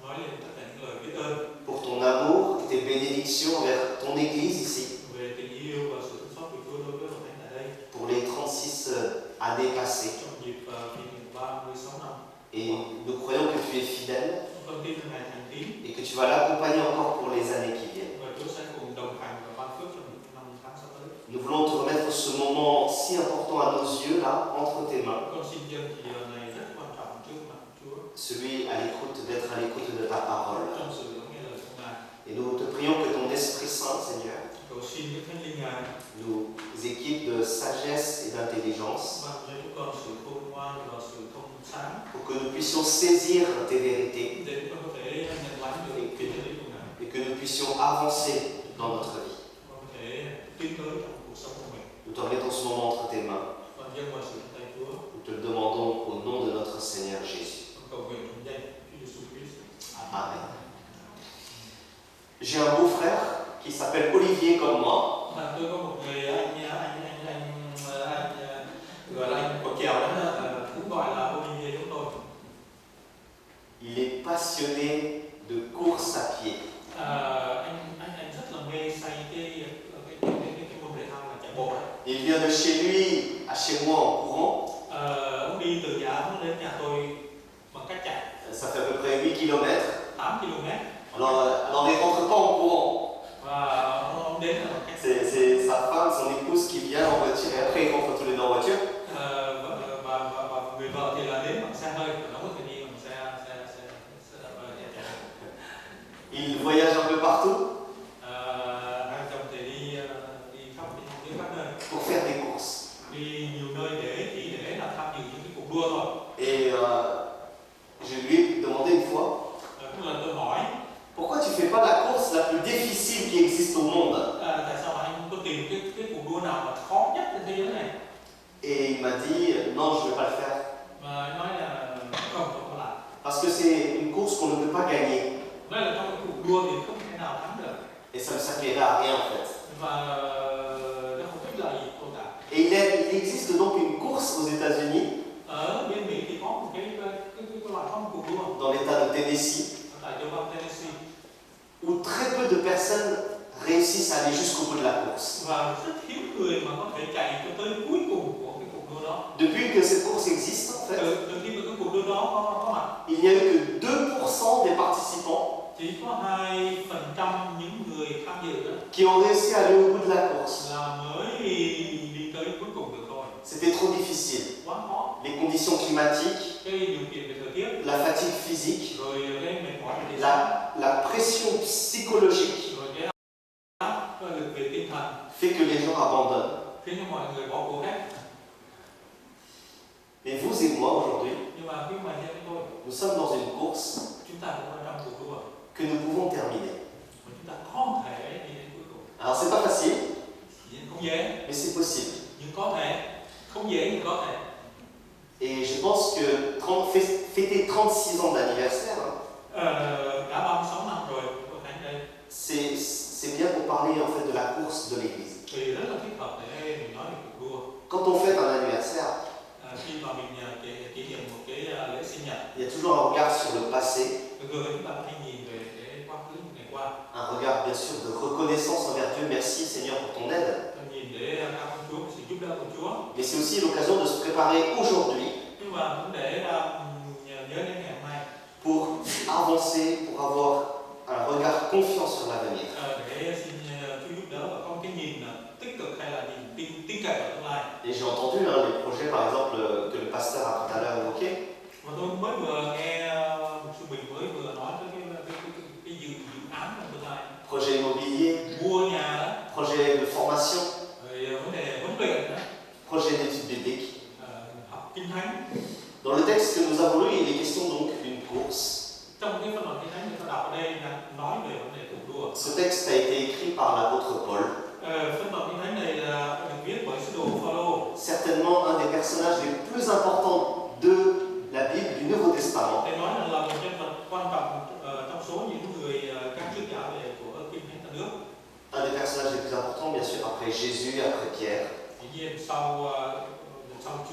S6: nói lên tất cả những lời biết ơn
S5: pour ton amour et tes bénédictions envers ton Église ici,
S6: về tình yêu và sự thương xót của Chúa đối với hội thánh tại đây
S5: pour les 36 années passées.
S6: trong dịp kỷ niệm 36 năm.
S5: Et nous croyons que tu es fidèle,
S6: Chúa,
S5: celui d'être à l'écoute de ta parole.
S6: trong sự lắng nghe lời của Ngài.
S5: Et nous te prions que ton Esprit Saint, Seigneur,
S6: Cầu xin Đức Thánh Linh Ngài
S5: nous équipe de sagesse et d'intelligence
S6: ban cho chúng con sự khôn ngoan và sự thông sáng
S5: pour que nous puissions saisir tes vérités
S6: để chúng con có thể nhận lãnh được cái chân lý của Ngài
S5: et que nous puissions avancer dans notre vie.
S6: và có thể tiến tới trong cuộc sống của mình.
S5: Nous te remettons ce moment entre tes mains.
S6: Và dâng vào sự tay Chúa,
S5: Nous te le demandons au nom de notre Seigneur Jésus.
S6: con cầu nguyện trong danh Chúa Giêsu Christ.
S5: Amen. J'ai un beau-frère qui s'appelle Olivier comme moi.
S6: Tôi có một người anh gọi là anh của chèo đó, cũng gọi là Olivier chúng tôi.
S5: Il est passionné de course à pied.
S6: Anh rất là mê say cái môn thể thao là chạy bộ.
S5: Il vient de chez lui à chez moi en courant.
S6: Ông đi từ nhà ông đến nhà tôi bằng cách chạy
S5: Ça fait à peu près 8 km.
S6: 8 km.
S5: Alors il rentre pas en courant.
S6: Và ông đến là bằng cách
S5: C'est sa femme, son épouse qui vient en voiture et après ils rentrent tous les deux en voiture.
S6: và người vợ thì là đến bằng xe hơi, còn ông thì đi bằng xe chạy.
S5: Il voyage un peu partout
S6: Hai chồng thì đi khắp nơi,
S5: pour faire des courses.
S6: đi nhiều nơi chỉ để là tham dự những cái cuộc đua thôi.
S5: Et je lui ai demandé une fois,
S6: Một lần tôi hỏi
S5: pourquoi tu fais pas la course la plus difficile qui existe au monde?
S6: tại sao anh không có tìm cái cuộc đua nào mà khó nhất trên thế giới này?
S5: Et il m'a dit, non, je ne vais pas le faire.
S6: Mà anh nói là không, tôi không làm.
S5: Parce que c'est une course qu'on ne peut pas gagner.
S6: Nói là trong cái cuộc đua thì không thể nào thắng được.
S5: Et ça ne servirait à rien en fait.
S6: Và nó không ích lợi gì cô cả.
S5: Et il existe donc une course aux États-Unis,
S6: Ở bên Mỹ thì có một cái loại phong cuộc đua
S5: dans l'État de Tennessee,
S6: tại tiểu bang Tennessee
S5: où très peu de personnes réussissent à aller jusqu'au bout de la course.
S6: và rất hiếm người mà có thể chạy cho tới cuối cùng của cái cuộc đua đó.
S5: Depuis que cette course existe, en fait,
S6: Từ khi mà cái cuộc đua đó có mặt,
S5: il n'y a eu que 2% des participants
S6: chỉ có 2% những người tham dự đó
S5: qui ont réussi à aller au bout de la course.
S6: là mới đi tới cuối cùng được thôi.
S5: C'était trop difficile.
S6: Quá khó.
S5: Les conditions climatiques,
S6: Cái điều kiện về thời tiết,
S5: la fatigue physique,
S6: rồi cái mệt mỏi về thể xác,
S5: la pression psychologique
S6: rồi cái áp lực về tinh thần
S5: fait que les gens abandonnent.
S6: khiến cho mọi người bỏ cuộc hết.
S5: Mais vous et moi aujourd'hui,
S6: Nhưng mà khi mà như chúng tôi,
S5: nous sommes dans une course
S6: chúng ta cũng ở trong cuộc đua
S5: que nous pouvons terminer.
S6: mà chúng ta không thể đi đến cuối cùng.
S5: Alors c'est pas facile,
S6: Không dễ,
S5: mais c'est possible.
S6: nhưng có thể. Không dễ nhưng có thể.
S5: Et je pense que fêter 36 ans d'anniversaire,
S6: Đã 36 năm rồi của Thánh đây
S5: c'est bien pour parler en fait de la course de l'Église.
S6: thì rất là thích hợp để mình nói về cuộc đua.
S5: Quand on fête un anniversaire,
S6: Khi mà mình kỷ niệm một cái lễ sinh nhật,
S5: il y a toujours un regard sur le passé,
S6: thường chúng ta hay nhìn về cái quá khứ một ngày qua.
S5: un regard bien sûr de reconnaissance envers Dieu. Merci Seigneur pour ton aide.
S6: Nhìn để cảm ơn Chúa, sự giúp đỡ của Chúa.
S5: Mais c'est aussi l'occasion de se préparer aujourd'hui
S6: Nhưng mà cũng để nhớ đến ngày hôm nay
S5: pour avancer, pour avoir un regard confiant sur l'avenir.
S6: để xin Chúa giúp đỡ và có cái nhìn tích cực hay là nhìn tin cậy vào tương lai.
S5: Et j'ai entendu les projets par exemple que le pasteur a tout à l'heure évoqués.
S6: Và tôi mới vừa nghe sư Bình mới vừa nói tới cái dự án trong tương lai.
S5: Projet immobilier,
S6: Mua nhà đó,
S5: projet de formation,
S6: rồi vấn đề huấn luyện đó,
S5: projet d'études bibliques.
S6: học kinh thánh.
S5: Dans le texte que nous avons lu, il est question donc d'une course.
S6: Trong cái phần đoạn kinh thánh người ta đọc ở đây là nói về vấn đề cuộc đua.
S5: Ce texte a été écrit par l'apôtre Paul,
S6: Phần đoạn kinh thánh này là được viết bởi sứ đồ Phaolô,
S5: certainement un des personnages les plus importants de la Bible, du Nouveau Testament.
S6: để nói là một nhân vật quan trọng trong số những người các sứ giả về của kinh thánh cả nước.
S5: Un des personnages les plus importants, bien sûr, après Jésus, après Pierre.
S6: Dĩ nhiên sau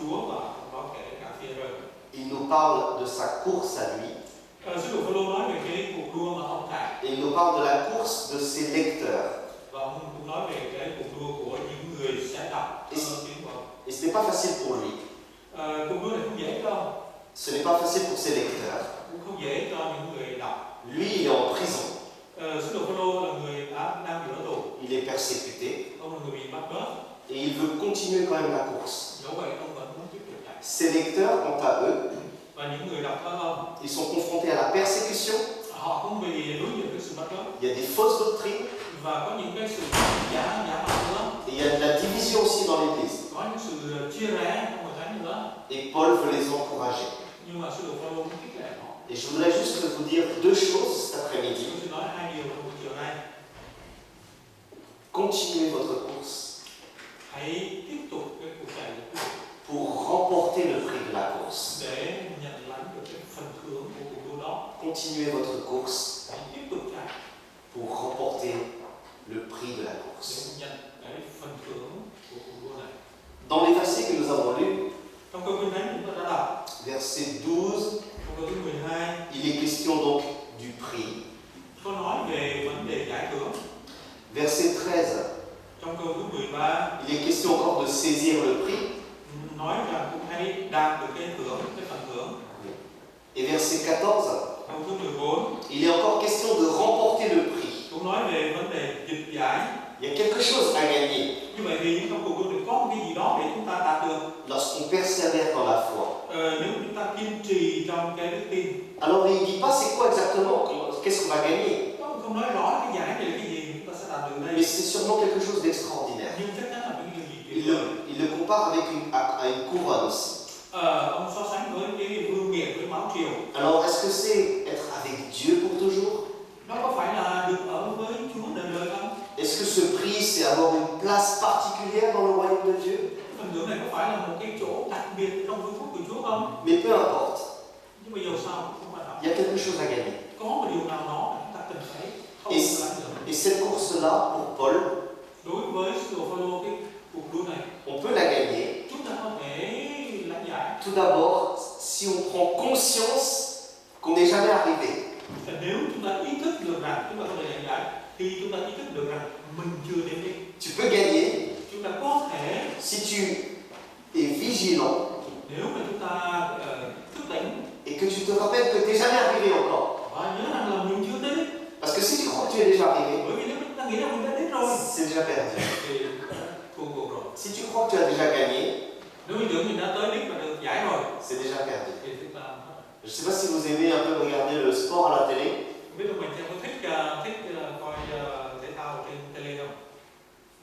S6: Chúa và có kể cả Phi-e-rơ.
S5: Il nous parle de sa course à lui,
S6: Sứ đồ Phaolô nói về cái cuộc đua mà ông chạy
S5: et il nous parle de la course de ses lecteurs.
S6: và ông cũng nói về cái cuộc đua của những người sẽ đọc tiếng của ông.
S5: Et ce n'est pas facile pour lui.
S6: Cuộc đua này không dễ cho ông,
S5: Ce n'est pas facile pour ses lecteurs.
S6: cũng không dễ cho những người đọc.
S5: Lui, il est en prison.
S6: Sứ đồ Phaolô là người đang bị ở tù,
S5: Il est persécuté.
S6: ông là người bị bắt bớ.
S5: Et il veut continuer quand même la course.
S6: Dẫu vậy ông vẫn muốn tiếp tục chạy.
S5: Ses lecteurs, quant à eux,
S6: Và những người đọc thơ ông,
S5: Ils sont confrontés à la persécution,
S6: họ cũng bị đối diện với sự bắt bớ
S5: il y a des fausses doctrines,
S6: và có những cái sự giả mạo nữa,
S5: et il y a de la division aussi dans l'Église.
S6: có những sự chia rẽ trong hội thánh nữa.
S5: Et Paul veut les encourager.
S6: Nhưng mà sứ đồ Phaolô cũng khích lệ họ.
S5: Et je voudrais juste vous dire deux choses cet après-midi.
S6: Tôi sẽ nói hai điều trong buổi chiều nay.
S5: Continuez votre course
S6: Hãy tiếp tục cái cuộc chạy của Chúa
S5: pour remporter le prix de la course.
S6: để nhận lãnh được cái phần thưởng của cuộc đua đó.
S5: Continuez votre course
S6: Hãy tiếp tục chạy
S5: pour remporter le prix de la
S6: để
S5: course.
S6: nhận cái phần thưởng của cuộc đua này.
S5: Dans les versets que nous avons lus,
S6: Trong câu kinh thánh chúng ta đã đọc,
S5: verset 12,
S6: trong câu thứ 12
S5: il est question donc du prix.
S6: có nói về vấn đề giải thưởng.
S5: Verset 13,
S6: Trong câu thứ 13
S5: il est question encore de saisir le prix.
S6: nói rằng cũng hãy đạt được cái thưởng, cái phần thưởng.
S5: Et verset 14,
S6: Câu thứ 14
S5: il est encore question de remporter le prix.
S6: cũng nói về vấn đề dịch giải.
S5: Il y a quelque chose à gagner
S6: Như vậy thì trong cuộc đua này có một cái gì đó để chúng ta đạt được.
S5: lorsqu'on persévère dans la foi.
S6: Nếu chúng ta kiên trì trong cái đức tin.
S5: Alors il ne dit pas c'est quoi exactement, qu'est-ce qu'on va gagner,
S6: Không nói rõ cái giải này là cái gì chúng ta sẽ đạt được đây.
S5: mais c'est sûrement quelque chose d'extraordinaire.
S6: Nhưng chắc chắn là những điều gì tuyệt
S5: Il
S6: vời.
S5: le compare avec à une couronne aussi.
S6: Ông so sánh với cái vương miện với máu triều.
S5: Alors est-ce que c'est être avec Dieu pour toujours?
S6: Nó có phải là được ở với Chúa đời đời không?
S5: Est-ce que ce prix c'est avoir une place particulière dans le royaume de Dieu?
S6: Phần thưởng này có phải là một cái chỗ đặc biệt trong vương quốc của Chúa không?
S5: Mais peu importe,
S6: Nhưng mà dù sao cũng không quan trọng.
S5: il y a quelque chose à gagner.
S6: Có một điều nào đó mà chúng ta cần phải không
S5: Et,
S6: lãnh được.
S5: et cette course-là, pour Paul,
S6: Đối với sứ đồ Phaolô, cái cuộc đua này
S5: on peut la gagner.
S6: chúng ta có thể lãnh giải.
S5: Tout d'abord, si on prend conscience qu'on n'est jamais arrivé.
S6: Nếu chúng ta ý thức được rằng chúng ta có thể lãnh giải, thì chúng ta ý thức được rằng mình chưa đến đích.
S5: Tu peux gagner
S6: Chúng ta có thể,
S5: si tu es vigilant
S6: nếu mà chúng ta thức tỉnh
S5: et que tu te rappelles que tu n'es jamais arrivé encore.
S6: và nhớ rằng là mình chưa đến đích.
S5: Parce que si tu crois que tu es déjà arrivé,
S6: Bởi vì nếu chúng ta nghĩ rằng mình đã đến rồi
S5: c'est déjà perdu.
S6: thì thua cuộc rồi.
S5: Si tu crois que tu as déjà gagné,
S6: Nếu mình tưởng mình đã tới đích và được giải rồi
S5: c'est déjà perdu.
S6: thì chúng ta
S5: Je ne sais pas si vous aimez un peu regarder le sport à la télé.
S6: không biết là mình sẽ có thích coi thể thao trên tele không?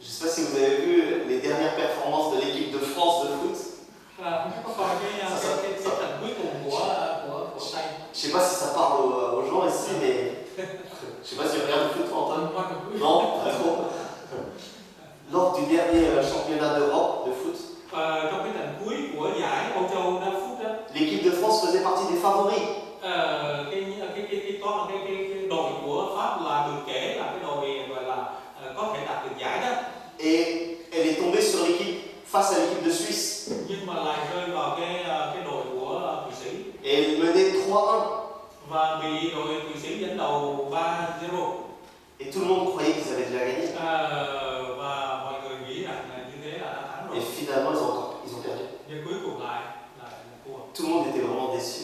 S5: Je ne sais pas si vous avez vu les dernières performances de l'équipe de France de foot.
S6: Không biết có coi cái trận cuối cùng của Tây.
S5: Je ne sais pas si ça parle aux gens ici, mais je ne sais pas si vous regardez le foot, Antoine.
S6: Coi trận cuối
S5: Non, pas trop. Lors du dernier championnat d'Europe de foot,
S6: trong cái trận cuối của giải Âu Châu đá phút đó,
S5: l'équipe de France faisait partie des favoris.
S6: cái đội của Pháp là được kể là cái đội gọi là có thể đạt được giải đó,
S5: Et elle est tombée sur l'équipe face à l'équipe de Suisse.
S6: nhưng mà lại rơi vào cái đội của Thụy Sĩ
S5: Et elle menait 3-1.
S6: và bị đội Thụy Sĩ dẫn đầu 3-0.
S5: Et tout le monde croyait qu'ils avaient déjà gagné.
S6: Và mọi người nghĩ rằng là như thế là đã thắng rồi,
S5: Et finalement, ils ont perdu.
S6: nhưng cuối cùng lại là thua.
S5: Tout le monde était vraiment déçu.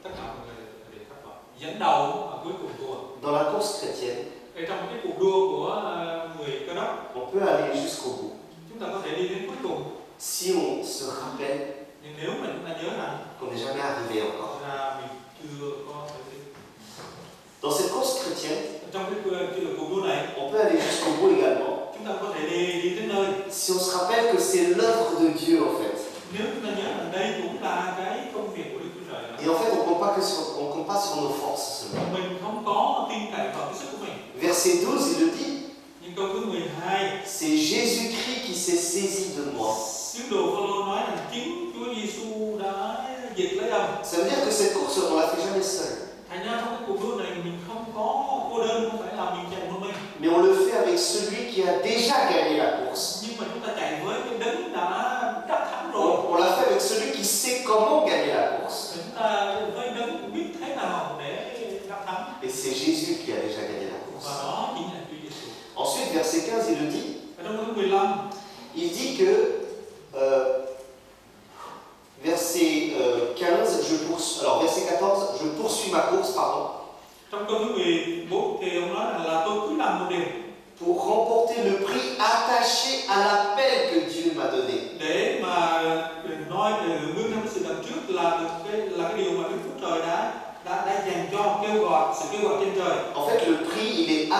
S6: Tất cả mọi người đều thất vọng, dẫn đầu và cuối cùng thua.
S5: Dans la course chrétienne,
S6: Ở trong cái cuộc đua của người Cơ Đốc,
S5: on peut aller jusqu'au bout.
S6: chúng ta có thể đi đến cuối cùng,
S5: Si on se rappelle
S6: nhưng nếu mà chúng ta nhớ rằng
S5: qu'on n'est jamais arrivé encore.
S6: là mình chưa có thể đến.
S5: Dans cette course chrétienne,
S6: Trong cái cuộc đua này,
S5: on peut aller jusqu'au bout également.
S6: chúng ta có thể đi đến nơi.
S5: Si on se rappelle que c'est l'œuvre de Dieu en fait.
S6: Nếu chúng ta nhớ rằng đây cũng là cái công việc của Đức Chúa Trời.
S5: Et en fait, on compte pas sur nos forces seulement.
S6: Mình không có tin cậy vào cái sức của mình.
S5: Verset 12, il le dit,
S6: Nhưng câu thứ 12,
S5: c'est Jésus-Christ qui s'est saisi de moi.
S6: sứ đồ Phaolô nói rằng chính Chúa Giêsu đã dịch lấy ông.
S5: Ça veut dire que cette course, on la fait jamais seul.
S6: Thành ra trong cái cuộc đua này mình không có cô đơn, không phải là mình chạy một mình.
S5: Mais on le fait avec celui qui a déjà gagné la course.
S6: Nhưng mà chúng ta chạy với cái đấng đã thắng rồi.
S5: On l'a fait avec celui qui sait comment gagner la course.
S6: Chúng ta với đấng biết thế nào để đắc thắng.
S5: Et c'est Jésus qui a déjà gagné la
S6: Và
S5: course.
S6: đó chính là Chúa Giêsu.
S5: Ensuite, verset 15, il le dit.
S6: Ở trong câu 15,
S5: Il dit que, verset 15, alors verset 14, je poursuis ma course, pardon,
S6: trong câu thứ 14 thì ông nói rằng là tôi cứ làm một điều
S5: pour remporter le prix attaché à l'appel que Dieu m'a donné.
S6: để mà nói hướng theo cái sự đằng trước là được cái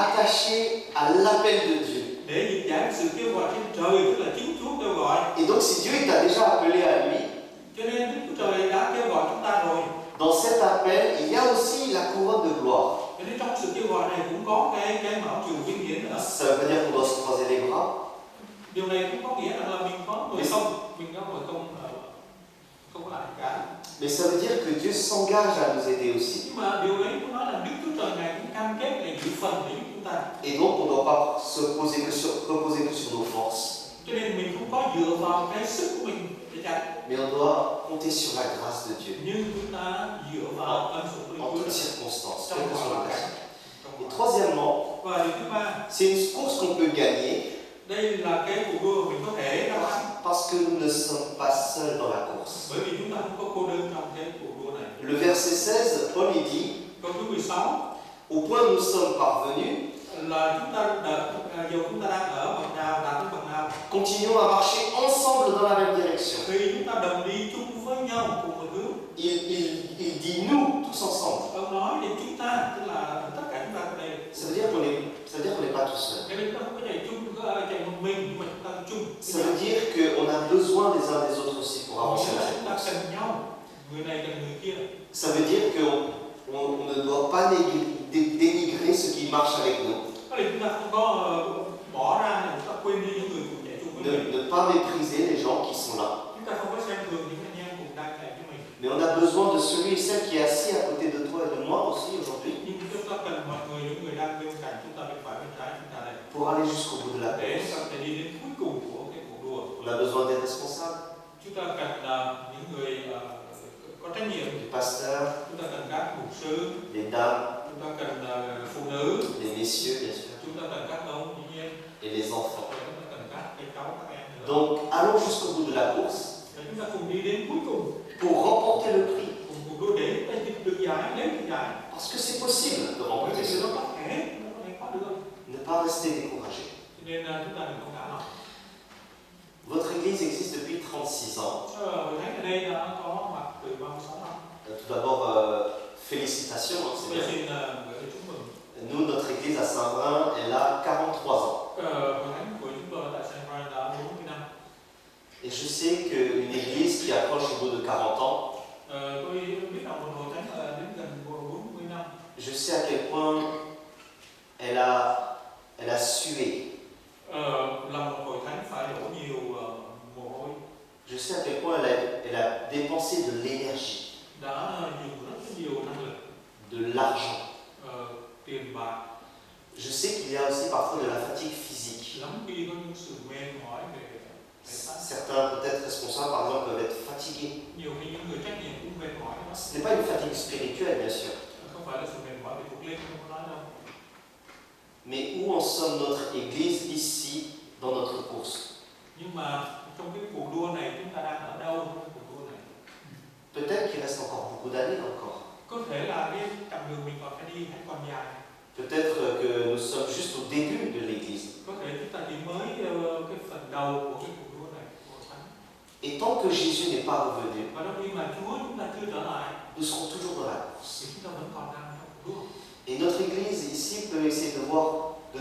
S5: attaché à l'appel de Dieu.
S6: để dịch giải sự kêu gọi trên trời, tức là chính Chúa kêu gọi.
S5: Et donc si Dieu t'a déjà appelé à lui,
S6: Cho nên Đức Chúa Trời đã kêu gọi chúng ta rồi.
S5: dans cet appel, il y a aussi la couronne de gloire.
S6: Cho nên trong sự kêu gọi này cũng có cái mão triều vinh hiển nữa.
S5: Ça veut dire qu'on doit se croiser les bras.
S6: Điều này cũng có nghĩa rằng là mình có người không, mình có người không có lại cả.
S5: Mais ça veut dire que Dieu s'engage à nous aider aussi.
S6: Nhưng mà điều ấy cũng nói là Đức Chúa Trời này cũng cam kết để giữ phần để giúp chúng ta.
S5: Et donc on ne doit pas se reposer que sur nos forces.
S6: Cho nên mình không có dựa vào cái sức của mình để chạy,
S5: Mais on doit compter sur la grâce de Dieu.
S6: nhưng chúng ta dựa vào ân sủng của
S5: En
S6: Đức
S5: toutes
S6: Chúa
S5: circonstances,
S6: trong
S5: quelles que
S6: mọi
S5: soient
S6: hoàn
S5: les
S6: cảnh.
S5: occasions. Et troisièmement,
S6: Và điều thứ ba,
S5: c'est une course qu'on peut gagner
S6: đây là cái cuộc đua mình có thể thắng thắng,
S5: parce que nous ne sommes pas seuls dans la course.
S6: bởi vì chúng ta không có cô đơn trong cái cuộc đua này.
S5: Le verset 16, Paul il dit,
S6: Câu thứ 16
S5: au point où nous sommes parvenus,
S6: là chúng ta dù chúng ta đang ở bậc nào, đạt đến bậc nào,
S5: continuons à marcher ensemble dans la même direction.
S6: thì chúng ta đồng đi chung với nhau cùng một hướng.
S5: Il dit nous, tous ensemble.
S6: Ông nói đến chúng ta, tức là tất cả chúng ta ở đây.
S5: Ça veut dire qu'on n'est pas tout seul.
S6: Cái này chúng ta không có chạy chung, chạy một mình, nhưng mà chúng ta chung.
S5: Ça veut dire qu'on a besoin les uns des autres aussi pour avancer dans
S6: Chúng
S5: la
S6: ta
S5: course.
S6: cần nhau, người này cần người kia.
S5: Ça veut dire qu'on ne doit pas dénigrer ceux qui marchent avec nous,
S6: Có thể chúng ta không có bỏ ra, chúng ta quên đi những người cùng chạy chung với mình.
S5: ne pas mépriser les gens qui sont là.
S6: Chúng ta không có xem thường những anh em cùng đang chạy với mình.
S5: Mais on a besoin de celui et celle qui est assis à côté de toi et de moi aussi aujourd'hui
S6: Nhưng chúng ta cần mọi người, những người đang bên cạnh chúng ta, bên phải bên trái chúng ta đây,
S5: pour aller jusqu'au bout de la
S6: để
S5: course.
S6: chúng ta đi đến cuối cùng của cái cuộc đua.
S5: On a besoin des responsables,
S6: Chúng ta cần những người có trách nhiệm,
S5: des pasteurs,
S6: chúng ta cần các mục sư,
S5: des dames,
S6: chúng ta cần phụ nữ,
S5: des messieurs bien sûr,
S6: chúng ta cần các ông, tuy nhiên
S5: et les enfants.
S6: chúng ta cần các cháu, các em nữa.
S5: Donc allons jusqu'au bout de la course
S6: Để chúng ta cùng đi đến cuối cùng,
S5: pour remporter le prix.
S6: cùng cuộc đua để chúng ta được giải, lấy được giải.
S5: Parce que c'est possible de
S6: Bởi
S5: remporter
S6: vì
S5: ce
S6: nó
S5: prix.
S6: có thể có được.
S5: Ne pas rester découragé.
S6: Cho nên chúng ta đừng có ngã lòng.
S5: Votre église existe depuis 36 ans.
S6: Hội thánh ở đây đã có mặt từ 36 năm.
S5: Tout d'abord, félicitations, hein, c'est
S6: Tôi
S5: bien.
S6: xin gửi lời chúc mừng.
S5: Nous, notre église à Saint-Brun, elle a 43 ans.
S6: Hội thánh của chúng tôi tại Saint Brian đã 40 năm.
S5: Et je sais qu'une église qui approche au bout de 40 ans,
S6: Tôi biết rằng một hội thánh đến gần 40 năm.
S5: je sais à quel point elle a sué.
S6: Là một hội thánh phải đổ nhiều mồ hôi,
S5: Je sais à quel point elle a dépensé de l'énergie,
S6: đã dùng rất nhiều năng lực,
S5: de l'argent.
S6: tiền bạc.
S5: Je sais qu'il y a aussi parfois de la fatigue physique.
S6: Lắm khi có những sự mệt mỏi về thể xác.
S5: Certains, peut-être responsables, par exemple, peuvent être fatigués.
S6: Nhiều khi những người trách nhiệm cũng mệt mỏi lắm.
S5: Ce n'est pas une fatigue spirituelle, bien sûr.
S6: Không phải là sự mệt mỏi về thuộc linh, không có nói đâu.
S5: Mais où en sommes notre église ici, dans notre course?
S6: Nhưng mà trong cái cuộc đua này chúng ta đang ở đâu trong cái cuộc đua này?
S5: Peut-être qu'il reste encore beaucoup d'années encore.
S6: Có thể là cái chặng đường mình còn phải đi hay còn dài.
S5: Peut-être que nous sommes juste au début de l'église.
S6: Có thể chúng ta chỉ mới cái phần đầu của cái cuộc đua này, của thánh.
S5: Et tant que Jésus n'est pas revenu,
S6: Và trong khi mà Chúa chúng ta chưa trở lại,
S5: nous serons toujours dans la course.
S6: thì chúng ta vẫn còn đang trong cuộc đua.
S5: Et notre église ici peut essayer de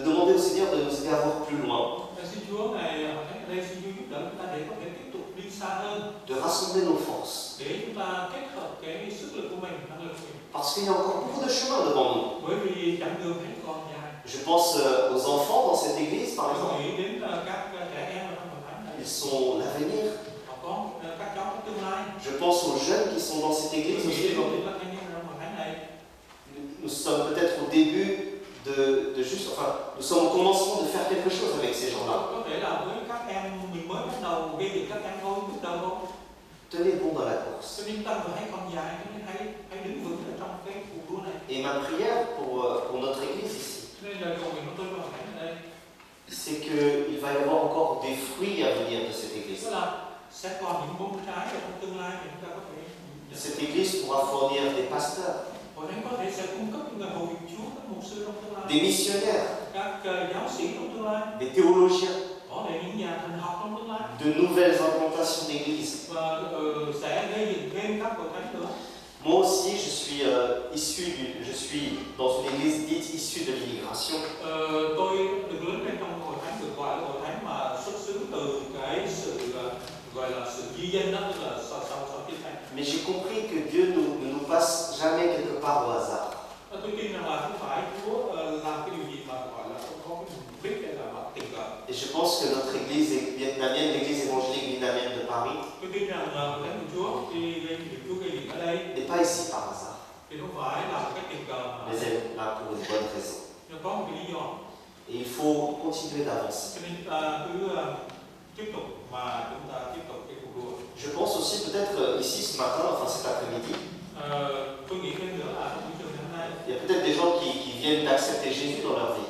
S5: demander au Seigneur de nous aider à voir plus loin,
S6: Xin Chúa Ngài ở đây xin Chúa giúp đỡ chúng ta để có thể tiếp tục đi xa hơn,
S5: de rassembler nos forces.
S6: để chúng ta kết hợp cái sức lực của mình, năng lực của mình.
S5: Parce qu'il y a encore beaucoup de chemin devant nous.
S6: Bởi vì chặng đường vẫn còn dài.
S5: Je pense aux enfants dans cette église, par
S6: Tôi
S5: exemple.
S6: nghĩ đến các trẻ em ở trong hội thánh này,
S5: Ils sont l'avenir.
S6: họ có các cháu có tương lai.
S5: Je pense aux jeunes qui sont dans cette
S6: Tôi
S5: église
S6: nghĩ
S5: aussi.
S6: đến các thanh niên trong hội thánh này.
S5: Nous sommes peut-être au début nous sommes au commencement de faire quelque chose avec ces gens-là.
S6: Có thể là với các em mình mới bắt đầu gây dựng các em thôi, bước đầu thôi.
S5: Tenez bon dans la course.
S6: Cho nên tâm hãy còn dài, cho nên hãy đứng vững ở trong cái cuộc đua này.
S5: Et ma prière pour notre église ici,
S6: Cho nên lời cầu nguyện của tôi cho hội thánh ở đây,
S5: c'est qu'il va y avoir encore des fruits à venir de cette église.
S6: tức là sẽ còn những bông trái ở trong tương lai để chúng ta có thể
S5: Cette église pourra fournir des pasteurs,
S6: hội thánh có thể sẽ cung cấp những người hầu việc Chúa, các mục sư trong tương lai,
S5: des missionnaires,
S6: các giáo sĩ trong tương lai,
S5: des théologiens,
S6: có thể những nhà thần học trong tương lai,
S5: de nouvelles implantations d'églises.
S6: và sẽ gây dựng thêm các hội thánh nữa.
S5: Moi aussi, je suis dans une église dite issue de l'immigration.
S6: dân đó, tức là sau chiến tranh.
S5: Mais j'ai compris que Dieu ne nous passe jamais quelque part au hasard.
S6: Tôi tin rằng là không phải Chúa làm cái điều gì mà gọi là không có cái mục đích hay là bằng tình cờ.
S5: Et je pense que notre église vietnamienne, l'église évangélique vietnamienne de Paris,
S6: Tôi tin rằng hội thánh của Chúa khi gây việc Chúa gây việc ở đây
S5: n'est pas ici par hasard,
S6: thì không phải là một cái tình cờ mà
S5: mais elle est là pour une bonne raison.
S6: nó có một cái lý do.
S5: Et il faut continuer d'avancer.
S6: Cho nên chúng ta cứ tiếp tục cái cuộc đua.
S5: Je pense aussi peut-être ici ce matin, enfin cet après-midi,
S6: Tôi nghĩ thêm nữa là trong buổi chiều ngày hôm nay
S5: il y a peut-être des gens qui viennent d'accepter Jésus dans leur vie.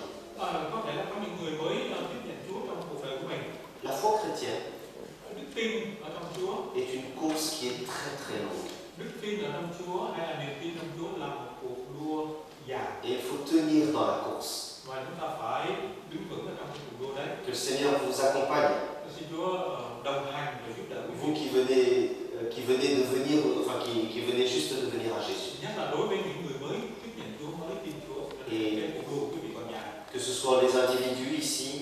S6: có thể là có những người mới tiếp nhận Chúa trong cuộc đời của mình.
S5: La foi chrétienne
S6: Đức tin ở trong Chúa,
S5: est une course qui est très très longue.
S6: đức tin ở trong Chúa hay là niềm tin trong Chúa là một cuộc đua dài
S5: Et il faut tenir dans la course.
S6: và chúng ta phải đứng vững ở trong cái cuộc đua đấy.
S5: Que le Seigneur vous accompagne.
S6: Xin Chúa đồng hành và giúp đỡ quý
S5: Vous
S6: vị.
S5: qui venez de venir, enfin qui venez juste de venir à Jésus.
S6: Nhất là đối với những người mới tiếp nhận Chúa, mới tin Chúa, cái cuộc đua của quý vị còn dài.
S5: Que ce soit les individus ici,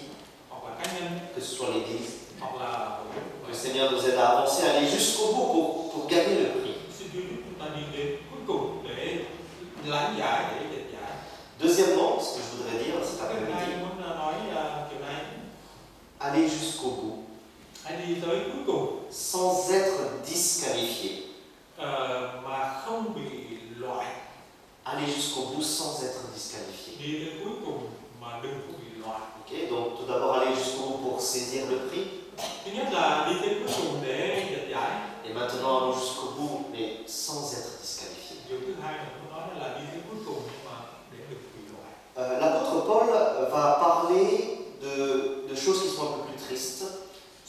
S6: Hoặc là cá nhân,
S5: que ce soit l'Église.
S6: hoặc là
S5: Que le Seigneur nous aide à avancer, à aller jusqu'au bout pour gagner le prix.
S6: xin Chúa giúp chúng ta đi đến cuối cùng để lãnh giải, để giành giải.
S5: Deuxièmement, ce que je voudrais dire cet
S6: Thứ hai
S5: après-midi,
S6: muốn nói chiều nay,
S5: aller jusqu'au bout,
S6: hãy đi tới cuối cùng
S5: sans être disqualifié.
S6: mà không bị loại.
S5: Aller jusqu'au bout sans être disqualifié.
S6: Đi đến cuối cùng mà đừng có bị loại.
S5: Ok, donc tout d'abord aller jusqu'au bout pour saisir le prix.
S6: Thứ nhất là đi đến cuối cùng để giành giải.
S5: Et maintenant allons jusqu'au bout, mais sans être disqualifié.
S6: Điều thứ hai mà tôi nói là đi đến cuối cùng nhưng mà để được bị loại.
S5: L'apôtre Paul va parler de choses qui sont un peu plus tristes.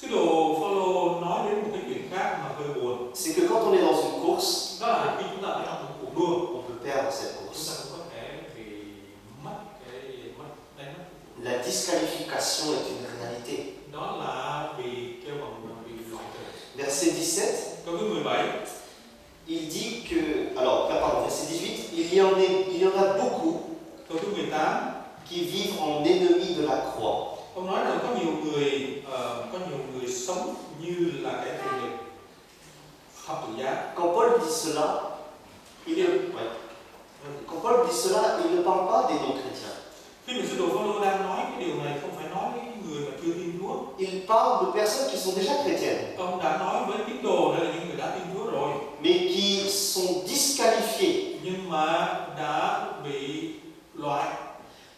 S6: Sứ đồ Phaolô nói đến một cái chuyện khác mà hơi buồn.
S5: C'est que quand on est dans une course,
S6: Đó là khi chúng ta ở trong một cuộc đua,
S5: on peut perdre cette
S6: chúng
S5: course.
S6: ta cũng có thể bị đánh mất.
S5: La disqualification est une réalité.
S6: Đó là bị kêu bằng bị loại trừ.
S5: Verset 17,
S6: Câu thứ 17.
S5: il dit que, alors là pardon, verset 18, il y en a beaucoup
S6: Câu thứ 18.
S5: qui vivent en ennemis de la croix.
S6: Ông nói rằng có nhiều người sống như là kẻ thù nghịch thập tự giá.
S5: Quand Paul dit cela, quand Paul dit cela, il ne parle pas des non-chrétiens.
S6: Khi mà sứ đồ Phaolô đang nói cái điều này không phải nói với những người mà chưa tin Chúa.
S5: Il parle de personnes qui sont déjà chrétiennes,
S6: Ông đã nói với tín đồ hay là những người đã tin Chúa rồi,
S5: mais qui sont disqualifiés
S6: nhưng mà đã bị loại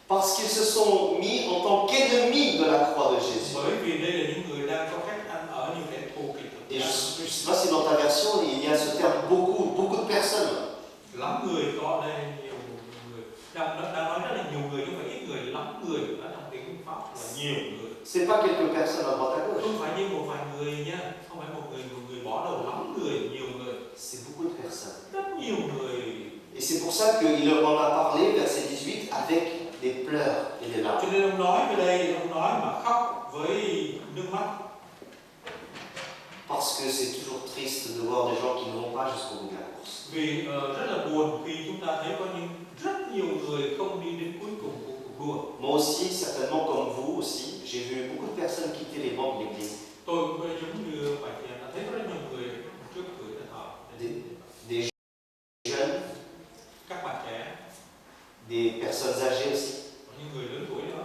S5: parce qu'ils se sont mis en tant qu'ennemis de la croix de Jésus.
S6: bởi vì đây là những người đang có cách ăn ở như kẻ thù nghịch thập tự
S5: Et
S6: giá.
S5: je ne sais pas si dans ta version il y a ce terme beaucoup de personnes.
S6: Lắm người có ở đây, nhiều người đang nói rất là nhiều người chứ không phải ít người, lắm người ở trong tiếng Pháp là nhiều người.
S5: C'est pas quelques personnes à droite à gauche,
S6: Không phải như một vài người nha, không phải một người bỏ đầu, lắm người, nhiều người,
S5: c'est beaucoup de personnes.
S6: rất nhiều người.
S5: Et c'est pour ça qu'il en a parlé, verset 18, avec des pleurs et des larmes.
S6: Cho nên ông nói về đây, ông nói mà khóc với nước mắt.
S5: Parce que c'est toujours triste de voir des gens qui ne vont pas jusqu'au bout de la course.
S6: Vì rất là buồn khi chúng ta thấy có rất nhiều người không đi đến cuối cùng của cuộc đua.
S5: Moi aussi, certainement comme vous aussi, j'ai vu beaucoup de personnes quitter les bancs de l'église.
S6: Tôi cũng giống như bài thiền đã thấy rất nhiều người trước cửa nhà thờ.
S5: Des jeunes,
S6: Các bạn trẻ,
S5: des personnes âgées aussi,
S6: có những người lớn tuổi nữa,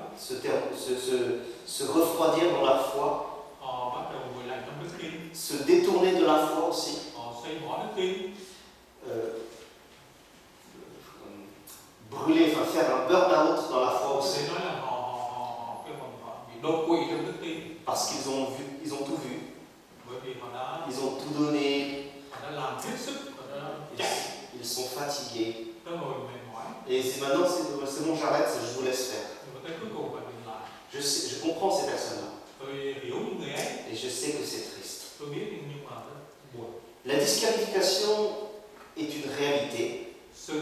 S5: se refroidir dans la foi,
S6: họ bắt đầu ngồi lạnh trong đức tin,
S5: se détourner de la foi aussi,
S6: họ xây bỏ đức tin,
S5: brûler, enfin faire un burn-out dans la foi
S6: có
S5: aussi,
S6: thể nói là họ bị đột quỵ trong đức tin,
S5: parce qu'ils ont tout vu,
S6: bởi vì họ
S5: ils ont tout donné,
S6: đã làm hết sức, họ đã chạy
S5: ils sont fatigués.
S6: tới hồi mệt mỏi,
S5: Et ils disent maintenant c'est bon, j'arrête, je vous laisse faire.
S6: nhưng mà tới cuối cùng phải dừng lại.
S5: Je comprends ces personnes-là
S6: Tôi hiểu những người ấy,
S5: et je sais que c'est triste.
S6: tôi biết nhưng mà rất buồn.
S5: La disqualification est une réalité,
S6: Sự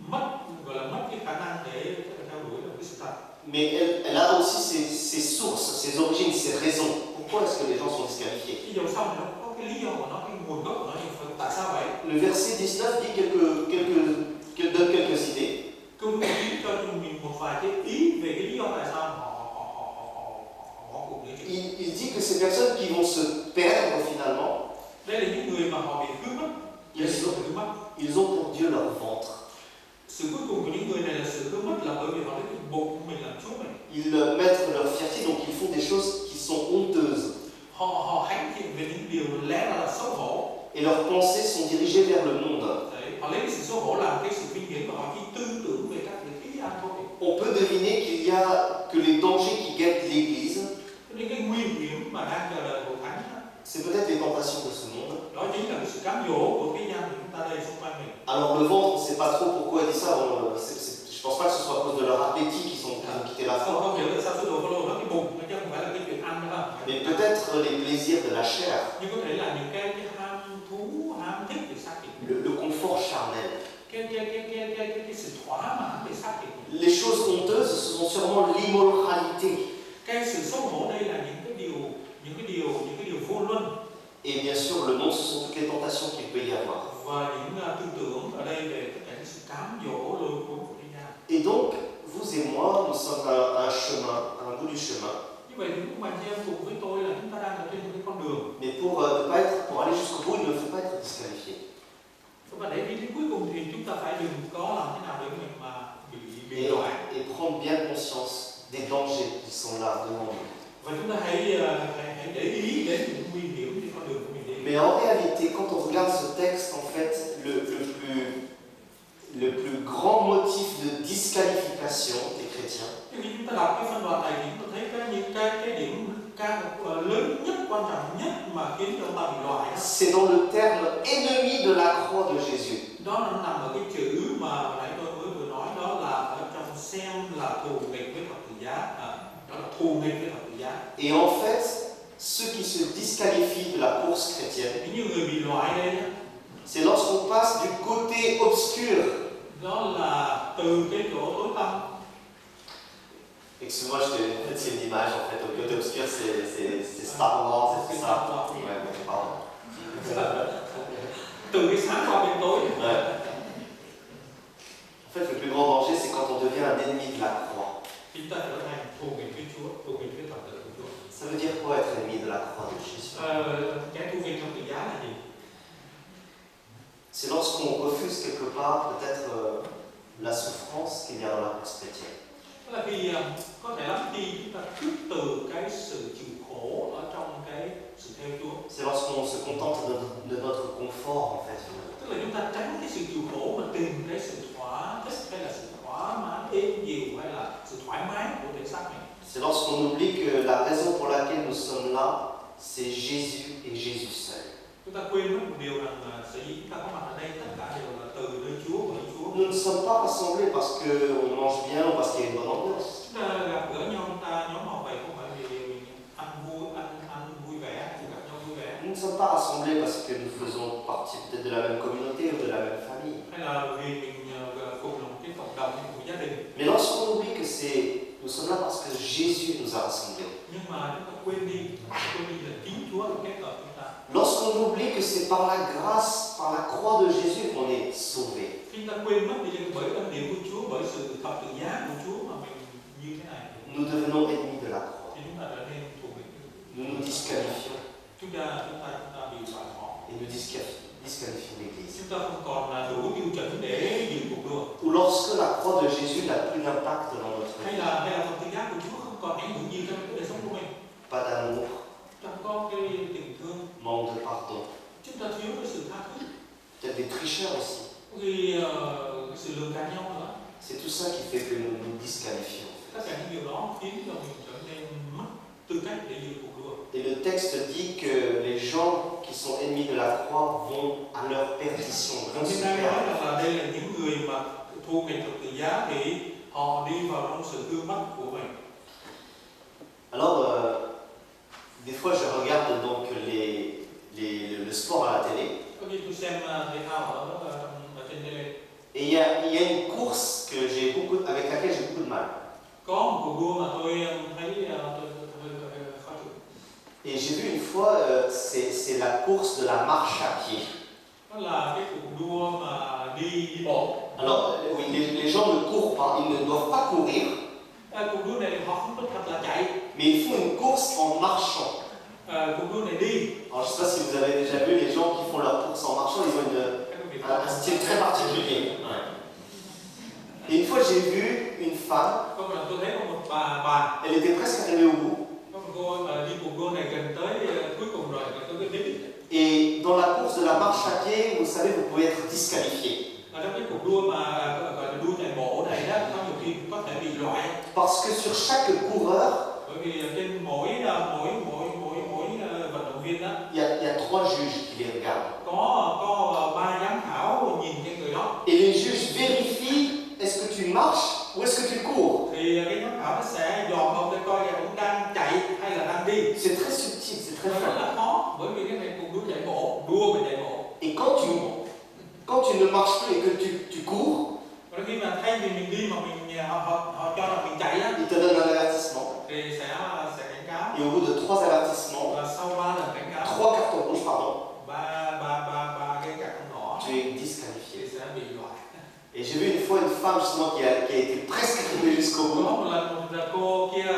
S6: mất cái khả năng để theo đuổi là cái sự thật.
S5: mais elle a aussi ses sources, ses origines, ses raisons. Pourquoi est-ce que les gens sont disqualifiés?
S6: Cái dòng sông nó có cái lý do của nó, cái nguồn gốc của nó, nhưng mà tại sao vậy?
S5: Le verset 19 dit donne quelques idées.
S6: Câu 19 cho mình một vài cái ý về cái lý do tại sao họ bỏ cuộc để
S5: Il dit que ces personnes qui vont se perdre finalement,
S6: Đây là những người mà họ bị cướp mất.
S5: Ils ont pour Dieu leur ventre.
S6: Sự cuối cùng của những người này là sự cướp mất là bởi vì họ lấy cái bụng của mình làm chúa mình.
S5: Ils mettent leur fierté, donc ils font des choses qui sont honteuses.
S6: Họ hãnh diện về những điều lẽ ra là xấu hổ.
S5: Et leurs pensées sont dirigées vers le monde.
S6: Đấy, họ lấy cái sự xấu hổ làm cái sự vinh hiển và họ chỉ tư tưởng về các việc thế gian thôi.
S5: On peut deviner qu'il y a que les dangers qui guettent l'Église,
S6: Những cái nguy hiểm mà đang chờ đợi hội thánh đó,
S5: c'est peut-être les tentations de ce monde.
S6: đó chính là cái sự cám dỗ của thế gian của chúng ta đây xung quanh mình.
S5: Alors le ventre, on ne sait pas trop pourquoi il dit ça. Je pense pas que ce soit à cause de leur appétit qu'ils ont quitté la foi.
S6: Không hiểu tại sao sứ đồ Phaolô nói cái bụng, chứ không phải là cái chuyện ăn nữa không?
S5: Mais peut-être les plaisirs de la chair,
S6: Nhưng có thể là những cái ham thú, ham thích về xác thịt,
S5: le confort charnel.
S6: cái sự thỏa mãn về xác thịt.
S5: Les choses honteuses, ce sont sûrement l'immoralité.
S6: Cái sự xấu hổ đây là những cái điều vô luân.
S5: Et bien sûr, le monde, ce sont toutes les tentations qu'il peut y avoir.
S6: Và những tư tưởng ở đây về tất cả những sự cám dỗ lôi cuốn của thế gian.
S5: Et donc, vous et moi, nous sommes à un chemin, à un bout du chemin.
S6: Như vậy thì các bạn chị em cùng với tôi là chúng ta đang ở trên một cái con đường.
S5: Mais pour aller jusqu'au bout, il ne faut pas être disqualifié.
S6: Và để đi đến cuối cùng thì chúng ta phải đừng có làm thế nào để mình mà bị loại.
S5: Et prendre bien conscience des dangers qui sont là devant nous.
S6: Và chúng ta hãy để ý đến những nguy hiểm trên con đường của mình đi.
S5: Mais en réalité, quand on regarde ce texte, en fait, le plus grand motif de disqualification des chrétiens,
S6: Khi chúng ta đọc cái phân đoạn này thì chúng ta thấy những cái điểm lớn nhất, quan trọng nhất mà khiến cho ta bị loại đó.
S5: c'est dans le terme ennemi de la croix de Jésus.
S6: Đó là nằm ở cái chữ mà nãy tôi vừa nói, đó là ở trong xem là thù nghịch với thập tự giá. Đó là thù nghịch với thập tự giá.
S5: Et en fait, ceux qui se disqualifient de la course chrétienne,
S6: Những người bị loại đây đó,
S5: c'est lorsqu'on passe du côté obscur.
S6: đó là từ cái chỗ tối tăm.
S5: Excuse-moi, c'est une image en fait. Le côté obscur, c'est Star Wars, c'est ça. Ouais, pardon.
S6: Từ cái sáng qua bên tối.
S5: Ouais. En fait, le plus grand danger, c'est quand on devient un ennemi de la croix.
S6: Chúng ta trở thành thù nghịch với Chúa, thù nghịch với thập tự của Chúa.
S5: Ça veut dire quoi être ennemi de la croix de Jésus?
S6: Cái thù nghịch thập tự giá là gì?
S5: C'est lorsqu'on refuse quelque part peut-être la souffrance qu'il y a dans la course chrétienne.
S6: Đó là khi có thể lắm khi chúng ta khước từ cái sự chịu khổ ở trong cái sự theo Chúa.
S5: C'est lorsqu'on se contente de notre confort en fait.
S6: Tức là chúng ta tránh cái sự chịu khổ mà tìm cái sự thỏa thích hay là sự thỏa mãn êm dịu hay là sự thoải mái của thể xác mình.
S5: C'est lorsqu'on oublie que la raison pour laquelle nous sommes là, c'est Jésus et Jésus seul.
S6: Chúng ta quên mất một điều rằng sở dĩ chúng ta có mặt ở đây tất cả đều là từ nơi Chúa và nơi Chúa.
S5: Nous ne sommes pas rassemblés parce qu'on mange bien ou parce qu'il y a une bonne ambiance.
S6: Chúng ta gặp gỡ nhau, chúng ta nhóm họp vậy không phải vì mình ăn vui vẻ, gặp nhau vui vẻ.
S5: Nous ne sommes pas rassemblés parce que nous faisons partie peut-être de la même communauté ou de la même famille.
S6: Hay là vì mình cùng là một cái cộng đồng, một gia đình.
S5: Mais lorsqu'on oublie que nous sommes là parce que Jésus nous a rassemblés.
S6: Nhưng mà chúng ta quên đi là chính Chúa đã kết hợp chúng ta.
S5: Lorsqu'on oublie que c'est par la grâce, par la croix de Jésus qu'on est sauvé.
S6: Khi ta quên mất đi bởi ân điển của Chúa, bởi sự thập tự giá của Chúa mà mình như thế này,
S5: Nous devenons ennemis de la croix.
S6: thì chúng ta trở nên thù nghịch.
S5: Nous nous disqualifions
S6: Chúng ta bị loại bỏ.
S5: et nous disqualifions l'Église.
S6: Chúng ta không còn là đủ tiêu chuẩn để dự cuộc đua.
S5: Ou lorsque la croix de Jésus n'a plus d'impact dans notre
S6: Hay
S5: vie.
S6: là thập tự giá của Chúa không còn ảnh hưởng gì trong cái đời sống của mình.
S5: Pas d'amour,
S6: Chẳng có cái tình thương,
S5: manque de pardon.
S6: chúng ta thiếu cái sự tha thứ,
S5: Peut-être des tricheurs aussi.
S6: cái sự lường gạt nhau nữa.
S5: C'est tout ça qui fait que nous nous disqualifions.
S6: Tất cả những điều đó khiến cho mình trở nên mất tư cách để dự cuộc đua.
S5: Et le texte dit que les gens qui sont ennemis de la croix vont à leur perdition, vont se
S6: Hôm nay nói
S5: perdre.
S6: rằng là đây là những người mà thù nghịch thập tự giá thì họ đi vào trong sự hư mất của mình.
S5: Alors, des fois, je regarde donc le sport à la télé.
S6: Có khi tôi xem thể thao ở trên tele.
S5: Et il y a une course avec laquelle j'ai beaucoup de mal.
S6: Có một cuộc đua mà tôi thấy tôi khó chịu.
S5: Et j'ai vu une fois, c'est la course de la marche à pied.
S6: Đó là cái cuộc đua mà đi bộ.
S5: Alors, oui, les gens ne courent pas, ils ne doivent pas courir,
S6: Cuộc đua này họ không có thật là chạy,
S5: mais ils font une course en marchant.
S6: cuộc đua này đi.
S5: Alors, je ne sais pas si vous avez déjà vu les gens qui font leur course en marchant, ils ont
S6: Các quý vị
S5: un style très particulier. Ouais. Et une fois, j'ai vu une femme,
S6: có một lần tôi thấy có một bà
S5: elle était presque arrivée au bout.
S6: có một cô mà đi cuộc đua này gần tới cuối cùng rồi, gần tới cái đích.
S5: Et dans la course de la marche à pied, vous savez, vous pouvez être disqualifié.
S6: Và trong cái cuộc đua mà gọi là đua chạy bộ này đó, có nhiều khi có thể bị loại.
S5: Parce que sur chaque coureur,
S6: Bởi vì trên mỗi vận động viên đó
S5: il y a 3 juges qui les regardent.
S6: có 3 giám khảo nhìn cái người đó.
S5: Et les juges vérifient est-ce que tu marches ou est-ce que tu cours.
S6: Thì cái giám khảo nó sẽ dòm ông để coi là ông đang chạy hay là đang đi.
S5: C'est très subtil, c'est très
S6: Nó rất
S5: fin.
S6: là khó, bởi vì cái này cuộc đua chạy bộ, đua về chạy bộ.
S5: Et quand tu ne marches plus et que tu cours,
S6: Và khi mà thay vì mình đi mà họ cho là mình chạy á,
S5: ils te donnent un avertissement.
S6: thì sẽ cảnh cáo.
S5: Et au bout de 3 avertissements,
S6: Và sau 3 lần cảnh cáo,
S5: 3 cartons rouges, pardon,
S6: ba cái card đỏ
S5: tu es
S6: thì
S5: disqualifié.
S6: sẽ bị loại.
S5: Et j'ai vu une fois une femme justement qui a été presque arrivée jusqu'au
S6: Có
S5: bout.
S6: một lần một cô kia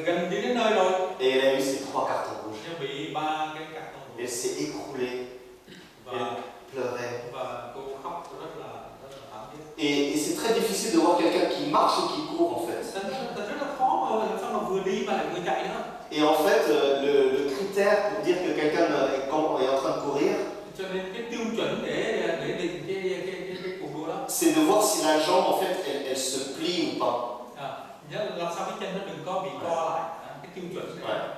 S6: gần đến nơi rồi,
S5: Et elle a eu ses 3 cartons rouges.
S6: nhưng bị 3 cái card đỏ
S5: Elle s'est écroulée,
S6: và
S5: elle pleurait.
S6: cô khóc rất là thảm thiết.
S5: Et c'est très difficile de voir quelqu'un qui marche ou qui court en fait.
S6: Thật rất là khó mà làm sao mà vừa đi mà lại vừa chạy nữa.
S5: Et en fait, le critère pour dire que quelqu'un est en train de courir,
S6: Cho nên cái tiêu chuẩn để định cái cuộc đua đó,
S5: c'est de voir si la jambe en fait elle se plie ou pas.
S6: nhớ làm sao cái chân nó đừng có bị co lại, cái tiêu chuẩn này.
S5: Ouais.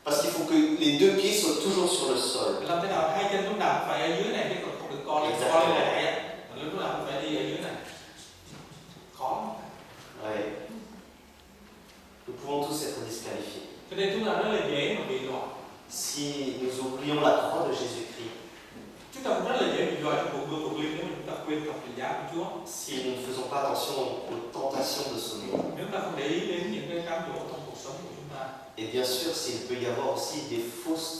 S5: Parce qu'il faut que les deux pieds soient toujours sur le sol.
S6: Làm thế nào hai chân lúc nào cũng phải ở dưới này chứ còn không được co lên lại chạy á. Lúc nào cũng phải đi ở dưới này. Khó.
S5: Ouais. Nous pouvons tous être disqualifiés.
S6: Cho nên chúng ta rất là dễ mà bị loại.
S5: Si nous oublions la croix de Jésus-Christ,
S6: Chúng ta cũng rất là dễ bị loại trong cuộc đua thuộc linh nếu mà chúng ta quên thập tự giá của Chúa.
S5: si nous ne faisons pas attention aux tentations de ce monde.
S6: Nếu ta không để ý đến những cái cám dỗ trong cuộc sống của chúng ta.
S5: Et bien sûr, s'il peut y avoir aussi des fausses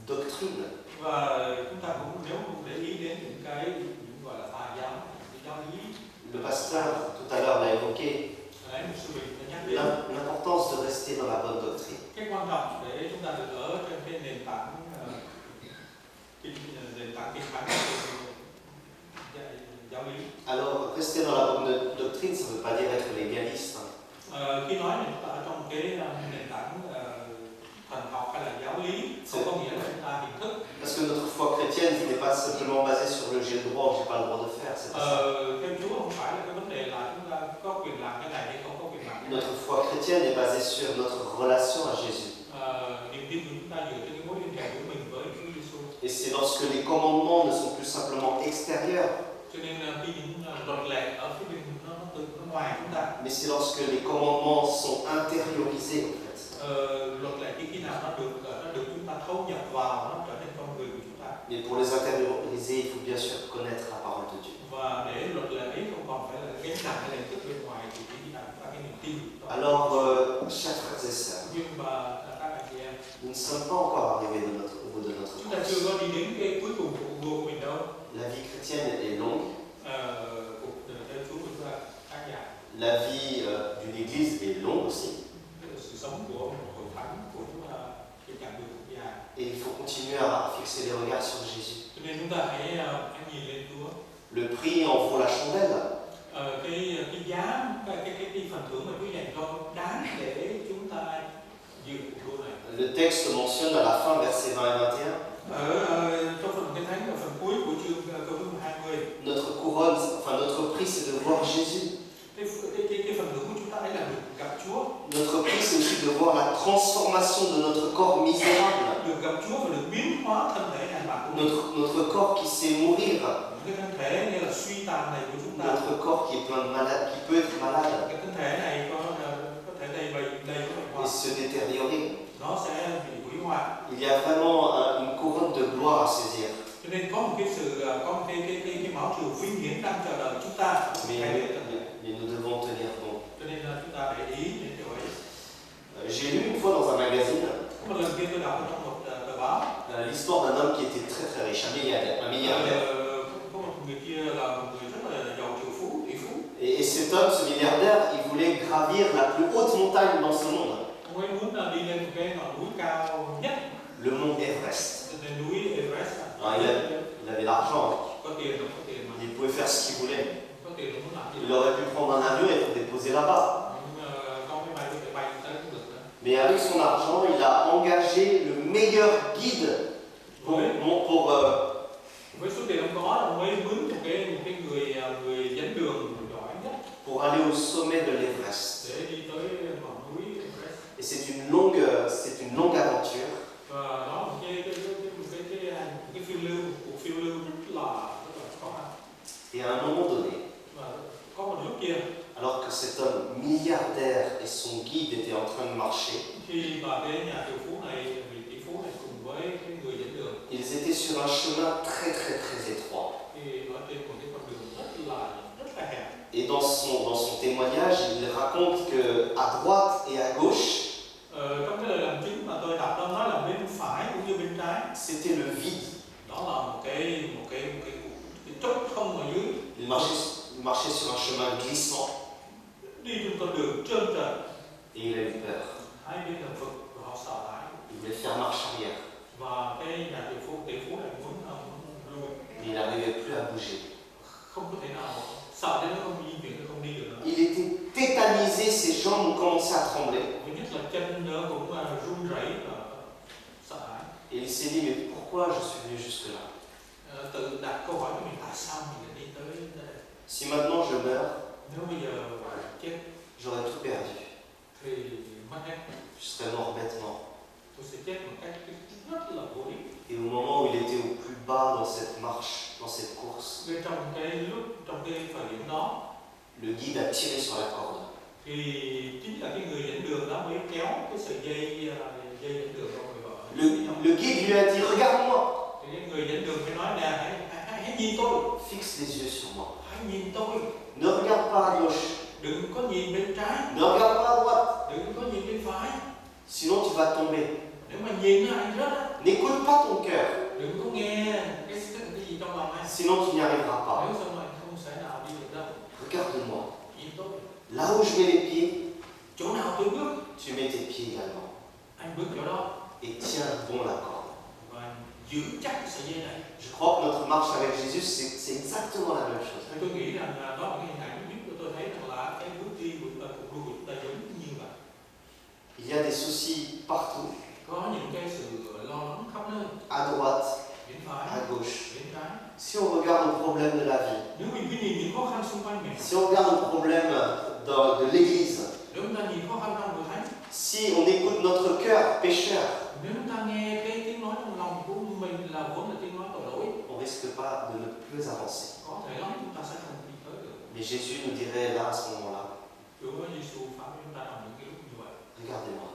S5: doctrines.
S6: Và chúng ta cũng nếu không để ý đến những gọi là tà giáo, những giáo lý.
S5: Le pasteur tout à l'heure l'a évoqué.
S6: Đấy, một sư bình đã nhắc đến
S5: L'importance de rester dans la bonne doctrine.
S6: cái quan trọng để chúng ta được ở trên cái nền tảng kinh thánh giáo lý.
S5: Alors, rester dans la bonne doctrine, ça ne veut pas dire être légaliste.
S6: Khi nói là chúng ta ở trong cái nền tảng thần học hay là giáo lý, không có nghĩa là chúng ta hình thức.
S5: Parce que notre foi chrétienne n'est pas simplement basée sur le j'ai le droit ou j'ai pas le droit de faire. C'est pas ça.
S6: Theo Chúa không phải là cái vấn đề là chúng ta có quyền làm cái này hay không có quyền làm cái này.
S5: Notre foi chrétienne est basée sur notre relation à Jésus.
S6: Niềm tin của chúng ta dựa trên cái mối liên hệ của mình với Chúa Giêsu.
S5: Et c'est lorsque les commandements ne sont plus simplement extérieurs,
S6: Cho nên khi những luật lệ ở phía bên nó từ ngoài chúng ta,
S5: mais c'est lorsque les commandements sont intériorisés en fait.
S6: Luật lệ khi nào nó được chúng ta thấu nhập vào, nó trở nên con người của chúng ta.
S5: Mais pour les intérioriser, il faut bien sûr connaître la parole de Dieu.
S6: Và để luật lệ ấy không còn phải là cái nặng hay là hình thức bên ngoài thì chỉ là chúng ta cái niềm tin.
S5: Alors, chers frères et sœurs,
S6: Nhưng mà các anh chị em,
S5: nous ne sommes pas encore arrivés au bout de notre
S6: chúng ta chưa
S5: course.
S6: có đi đến cái cuối cùng của cuộc đua của mình đâu.
S5: La vie chrétienne est longue.
S6: Cuộc đời Chúa của chúng ta khá dài.
S5: La vie d'une église est longue aussi.
S6: Sự sống của một hội thánh của chúng ta cái chặng đường cũng dài.
S5: Et il faut continuer à fixer les regards sur Jésus.
S6: Cho nên chúng ta hãy nhìn lên Chúa.
S5: Le prix en vaut la chandelle.
S6: Cái giá, cái phần thưởng mà Chúa dành cho đáng để chúng ta dự cuộc đua này.
S5: Le texte mentionne à la fin, versets 20 et 21,
S6: Trong phần Kinh Thánh ở phần cuối của chương câu thứ 20,
S5: notre couronne, enfin notre prix, c'est de voir Jésus.
S6: cái phần thưởng của chúng ta ấy là được gặp Chúa.
S5: Notre prix, c'est aussi de voir la transformation de notre corps misérable.
S6: Được gặp Chúa và được biến hóa thân thể này bạc của mình.
S5: Notre corps qui sait mourir.
S6: Cái thân thể như là suy tàn này của chúng ta.
S5: Notre corps qui est plein de malades, qui peut être malade
S6: Cái thân thể này có thể đầy bệnh hoạn.
S5: et se détériorer.
S6: Nó sẽ bị hủy hoại.
S5: Il y a vraiment une couronne de gloire à saisir.
S6: Cho nên có một cái mão triều vinh hiển đang chờ đợi chúng ta.
S5: Mais nous devons tenir bon.
S6: Cho nên chúng ta để ý đến điều ấy.
S5: J'ai lu une fois dans un magazine
S6: Có một lần kia tôi đọc trong một tờ báo.
S5: l'histoire d'un homme qui était très très riche, un milliardaire.
S6: Có một người kia là một người rất là giàu triệu phú, tỷ phú.
S5: Et cet homme, ce milliardaire, il voulait gravir la plus haute montagne dans ce monde.
S6: Ông ấy muốn đi lên một cái ngọn núi cao nhất.
S5: faire ce qu'il voulait.
S6: có tiền nó muốn làm gì
S5: Il aurait pu prendre un avion et tout déposer là-bas.
S6: nhưng mà con máy bay có thể bay tới cũng được nữa.
S5: Mais avec son argent, il a engagé le meilleur guide pour
S6: Với số tiền ông có, ông mới mướn một cái người dẫn đường giỏi nhất
S5: pour aller au sommet de l'Everest.
S6: để đi tới ngọn núi Everest.
S5: Et c'est une longue aventure.
S6: Và đó là một cái phiêu lưu, cuộc phiêu lưu rất là khó khăn.
S5: Et à un moment donné,
S6: Và có một lúc kia
S5: alors que cet homme milliardaire et son guide étaient en train de marcher,
S6: khi mà cái nhà triệu phú này, vị tỷ phú này cùng với cái người dẫn đường
S5: ils étaient sur un chemin très étroit.
S6: thì ở trên một cái con đường rất là hẹp.
S5: Et dans son témoignage, il raconte que à droite et à gauche,
S6: Trong cái lời làm chứng mà tôi đọc đó nói là bên phải cũng như bên trái
S5: c'était le vide.
S6: đó là một cái trống không ở dưới.
S5: Il marchait sur un chemin glissant
S6: Đi trên con đường trơn trượt,
S5: et il a eu peur.
S6: hai bên là vực và họ sợ hãi.
S5: Il voulait faire marche arrière,
S6: Và cái nhà tỷ phú này muốn lui,
S5: mais il n'arrivait plus à bouger.
S6: không có thể nào, sợ đến nó không di chuyển, nó không đi được nữa.
S5: Il était tétanisé, ses jambes ont commencé à trembler.
S6: Thứ nhất là chân nó cũng run rẩy và sợ hãi.
S5: Et il s'est dit, mais pourquoi je suis venu jusque là?
S6: Tự đặt câu hỏi với mình tại sao mình lại đi tới đây?
S5: Si maintenant je meurs,
S6: Nếu bây giờ chết
S5: j'aurais tout perdu.
S6: thì mất hết,
S5: Je serais mort bêtement.
S6: tôi sẽ chết một cách rất là vô ích.
S5: Et au moment où il était au plus bas dans cette marche, dans cette course,
S6: Trong cái thời điểm đó
S5: le guide a tiré sur la corde.
S6: thì chính là cái người dẫn đường đó mới kéo cái sợi dây dẫn đường của người vợ.
S5: Le guide lui a dit, regarde-moi,
S6: Thì cái người dẫn đường mới nói nè, hãy nhìn tôi,
S5: fixe les yeux sur moi.
S6: hãy nhìn tôi,
S5: Ne regarde pas à gauche,
S6: đừng có nhìn bên trái,
S5: ne regarde pas à droite,
S6: đừng có nhìn bên phải.
S5: sinon tu vas tomber.
S6: Nếu mà nhìn là anh rớt á,
S5: N'écoute pas ton cœur,
S6: đừng có nghe cái gì trong lòng anh.
S5: sinon tu n'y arriveras pas.
S6: Nếu xong anh không sẽ nào đi được đâu.
S5: Regarde-moi,
S6: Nhìn tôi,
S5: là où je mets les pieds,
S6: chỗ nào tôi bước,
S5: tu mets tes pieds également.
S6: anh bước chỗ đó
S5: Et tiens bon la corde.
S6: và giữ chắc cái sợi dây này.
S5: Je crois que notre marche avec Jésus, c'est exactement la même chose.
S6: Tôi nghĩ rằng đó là cái hình ảnh giúp cho tôi thấy rằng là cái bước đi của cuộc đua của chúng ta giống như vậy.
S5: Il y a des soucis partout,
S6: Có những cái sự lo lắng khắp nơi,
S5: à droite,
S6: bên phải,
S5: à gauche.
S6: bên trái.
S5: Si on regarde nos problèmes de la vie,
S6: Nếu mình cứ nhìn những khó khăn xung quanh mình,
S5: si on regarde nos problèmes de l'Église,
S6: nếu chúng ta nhìn khó khăn trong hội thánh,
S5: si on écoute notre cœur pécheur,
S6: nếu chúng ta nghe cái tiếng nói trong lòng của mình là vốn là tiếng nói tội lỗi,
S5: on risque pas de ne plus avancer.
S6: có thể lắm chúng ta sẽ không đi tới được.
S5: Mais Jésus nous dirait là, à ce moment-là,
S6: Chúa Giêsu phán với chúng ta trong những cái lúc như vậy.
S5: regardez-moi,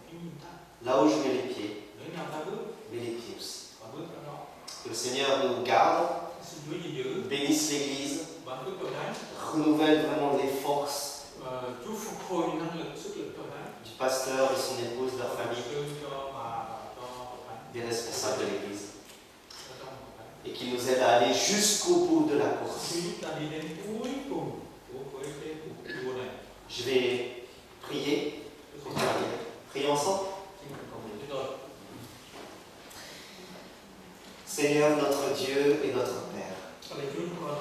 S6: Hãy nhìn ta,
S5: là où je mets les pieds,
S6: nơi nào ta bước
S5: mets les pieds aussi.
S6: và bước ra đó.
S5: Que le Seigneur nous garde,
S6: Xin Chúa gìn giữ
S5: bénisse l'Église,
S6: và phước tội thánh,
S5: renouvelle vraiment les forces
S6: và Chúa phục hồi năng lực, sức lực tội thánh,
S5: du pasteur, de son épouse, de leur famille,
S6: sư cho bà và cho hội thánh,
S5: des responsables de l'Église,
S6: cho trong hội thánh.
S5: et qu'il nous aide à aller jusqu'au bout de la course.
S6: Khi chúng ta đi đến cuối cùng của cái cuộc đua này,
S5: Je vais prier pour terminer. Prions ensemble.
S6: xin mời cầu nguyện với tôi.
S5: Seigneur, notre Dieu et notre Père,
S6: Lạy Chúa, chúng con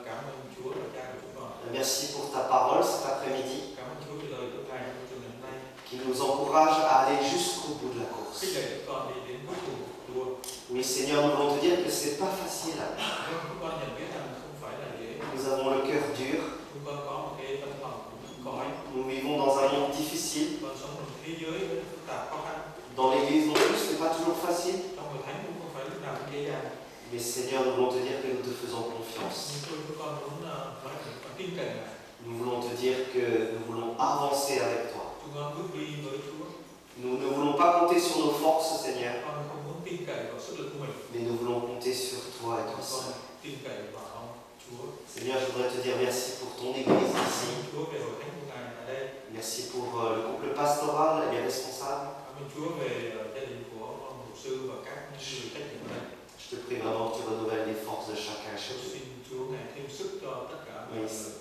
S6: cảm ơn Chúa và Cha của chúng con.
S5: merci pour ta parole cet après-midi
S6: Cảm ơn Chúa vì lời của Ngài trong trường ngày hôm nay.
S5: qui nous encourage à aller jusqu'au bout de la course.
S6: Khích lệ chúng con đi đến cuối cùng của cuộc đua.
S5: Oui, Seigneur, nous voulons te dire que c'est pas facile.
S6: Nhưng chúng con nhận biết rằng không phải là dễ.
S5: Nous avons le cœur dur,
S6: Chúng con có một cái tâm lòng cũng cõi.
S5: nous vivons dans un monde difficile.
S6: Con sống trong một thế giới rất phức tạp khó khăn.
S5: Dans l'église non plus, ce n'est pas toujours facile.
S6: Trong hội thánh cũng không phải lúc nào cũng dễ dàng.
S5: Mais Seigneur, nous voulons te dire que nous te faisons confiance.
S6: Nhưng chúng con muốn nói rằng con tin cậy Ngài.
S5: Nous voulons te dire que nous voulons avancer avec toi.
S6: Chúng con bước đi với Chúa.
S5: Nous ne voulons pas compter sur nos forces, Seigneur,
S6: Con không muốn tin cậy vào sức lực của mình.
S5: mais nous voulons compter sur toi et toi
S6: Con
S5: seul.
S6: tin cậy vào Chúa.
S5: Seigneur, je voudrais te dire merci pour ton église ici.
S6: Chúa về hội thánh của Ngài tại đây.
S5: Merci pour le couple pastoral et les responsables.
S6: Cảm ơn Chúa về gia đình của con mục sư và các người trách nhiệm này.
S5: Je te prie vraiment que tu renouvelles les forces de chacun et
S6: Chúa
S5: chacune.
S6: xin Chúa Ngài thêm sức cho tất cả mọi
S5: Oui.
S6: người.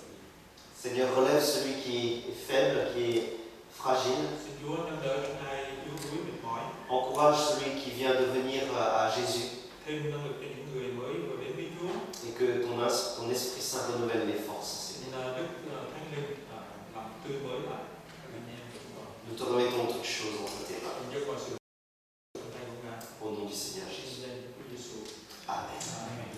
S5: Seigneur, relève celui qui est faible, qui est fragile.
S6: Xin Chúa nâng đỡ những ai yếu đuối mệt mỏi,
S5: Encourage celui qui vient de venir à Jésus.
S6: thêm năng lực cho những người mới vừa đến với Chúa.
S5: Et que ton Esprit ça renouvelle les forces, Seigneur.
S6: Xin Đức Thánh Linh làm tươi mới lại các anh em của chúng con.
S5: Nous te remettons toutes choses entre tes mains.
S6: Xin Chúa con sự trong tay của Ngài.
S5: Au nom du Seigneur Jésus.
S6: Xin danh Chúa Giêsu.
S5: Amen.
S6: Amen.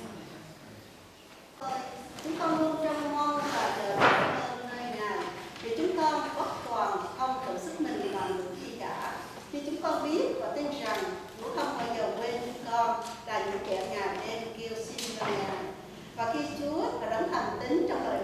S1: Chúng con luôn trông mong và chờ đợi ơn nơi Ngài, vì chúng con bất toàn không tự sức mình làm được gì cả. Khi chúng con biết và tin rằng Chúa không bao giờ quên chúng con là những kẻ Ngài đem kêu xin nơi Ngài. Và khi Chúa và Đấng Thành Tín trong lời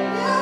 S1: nhớ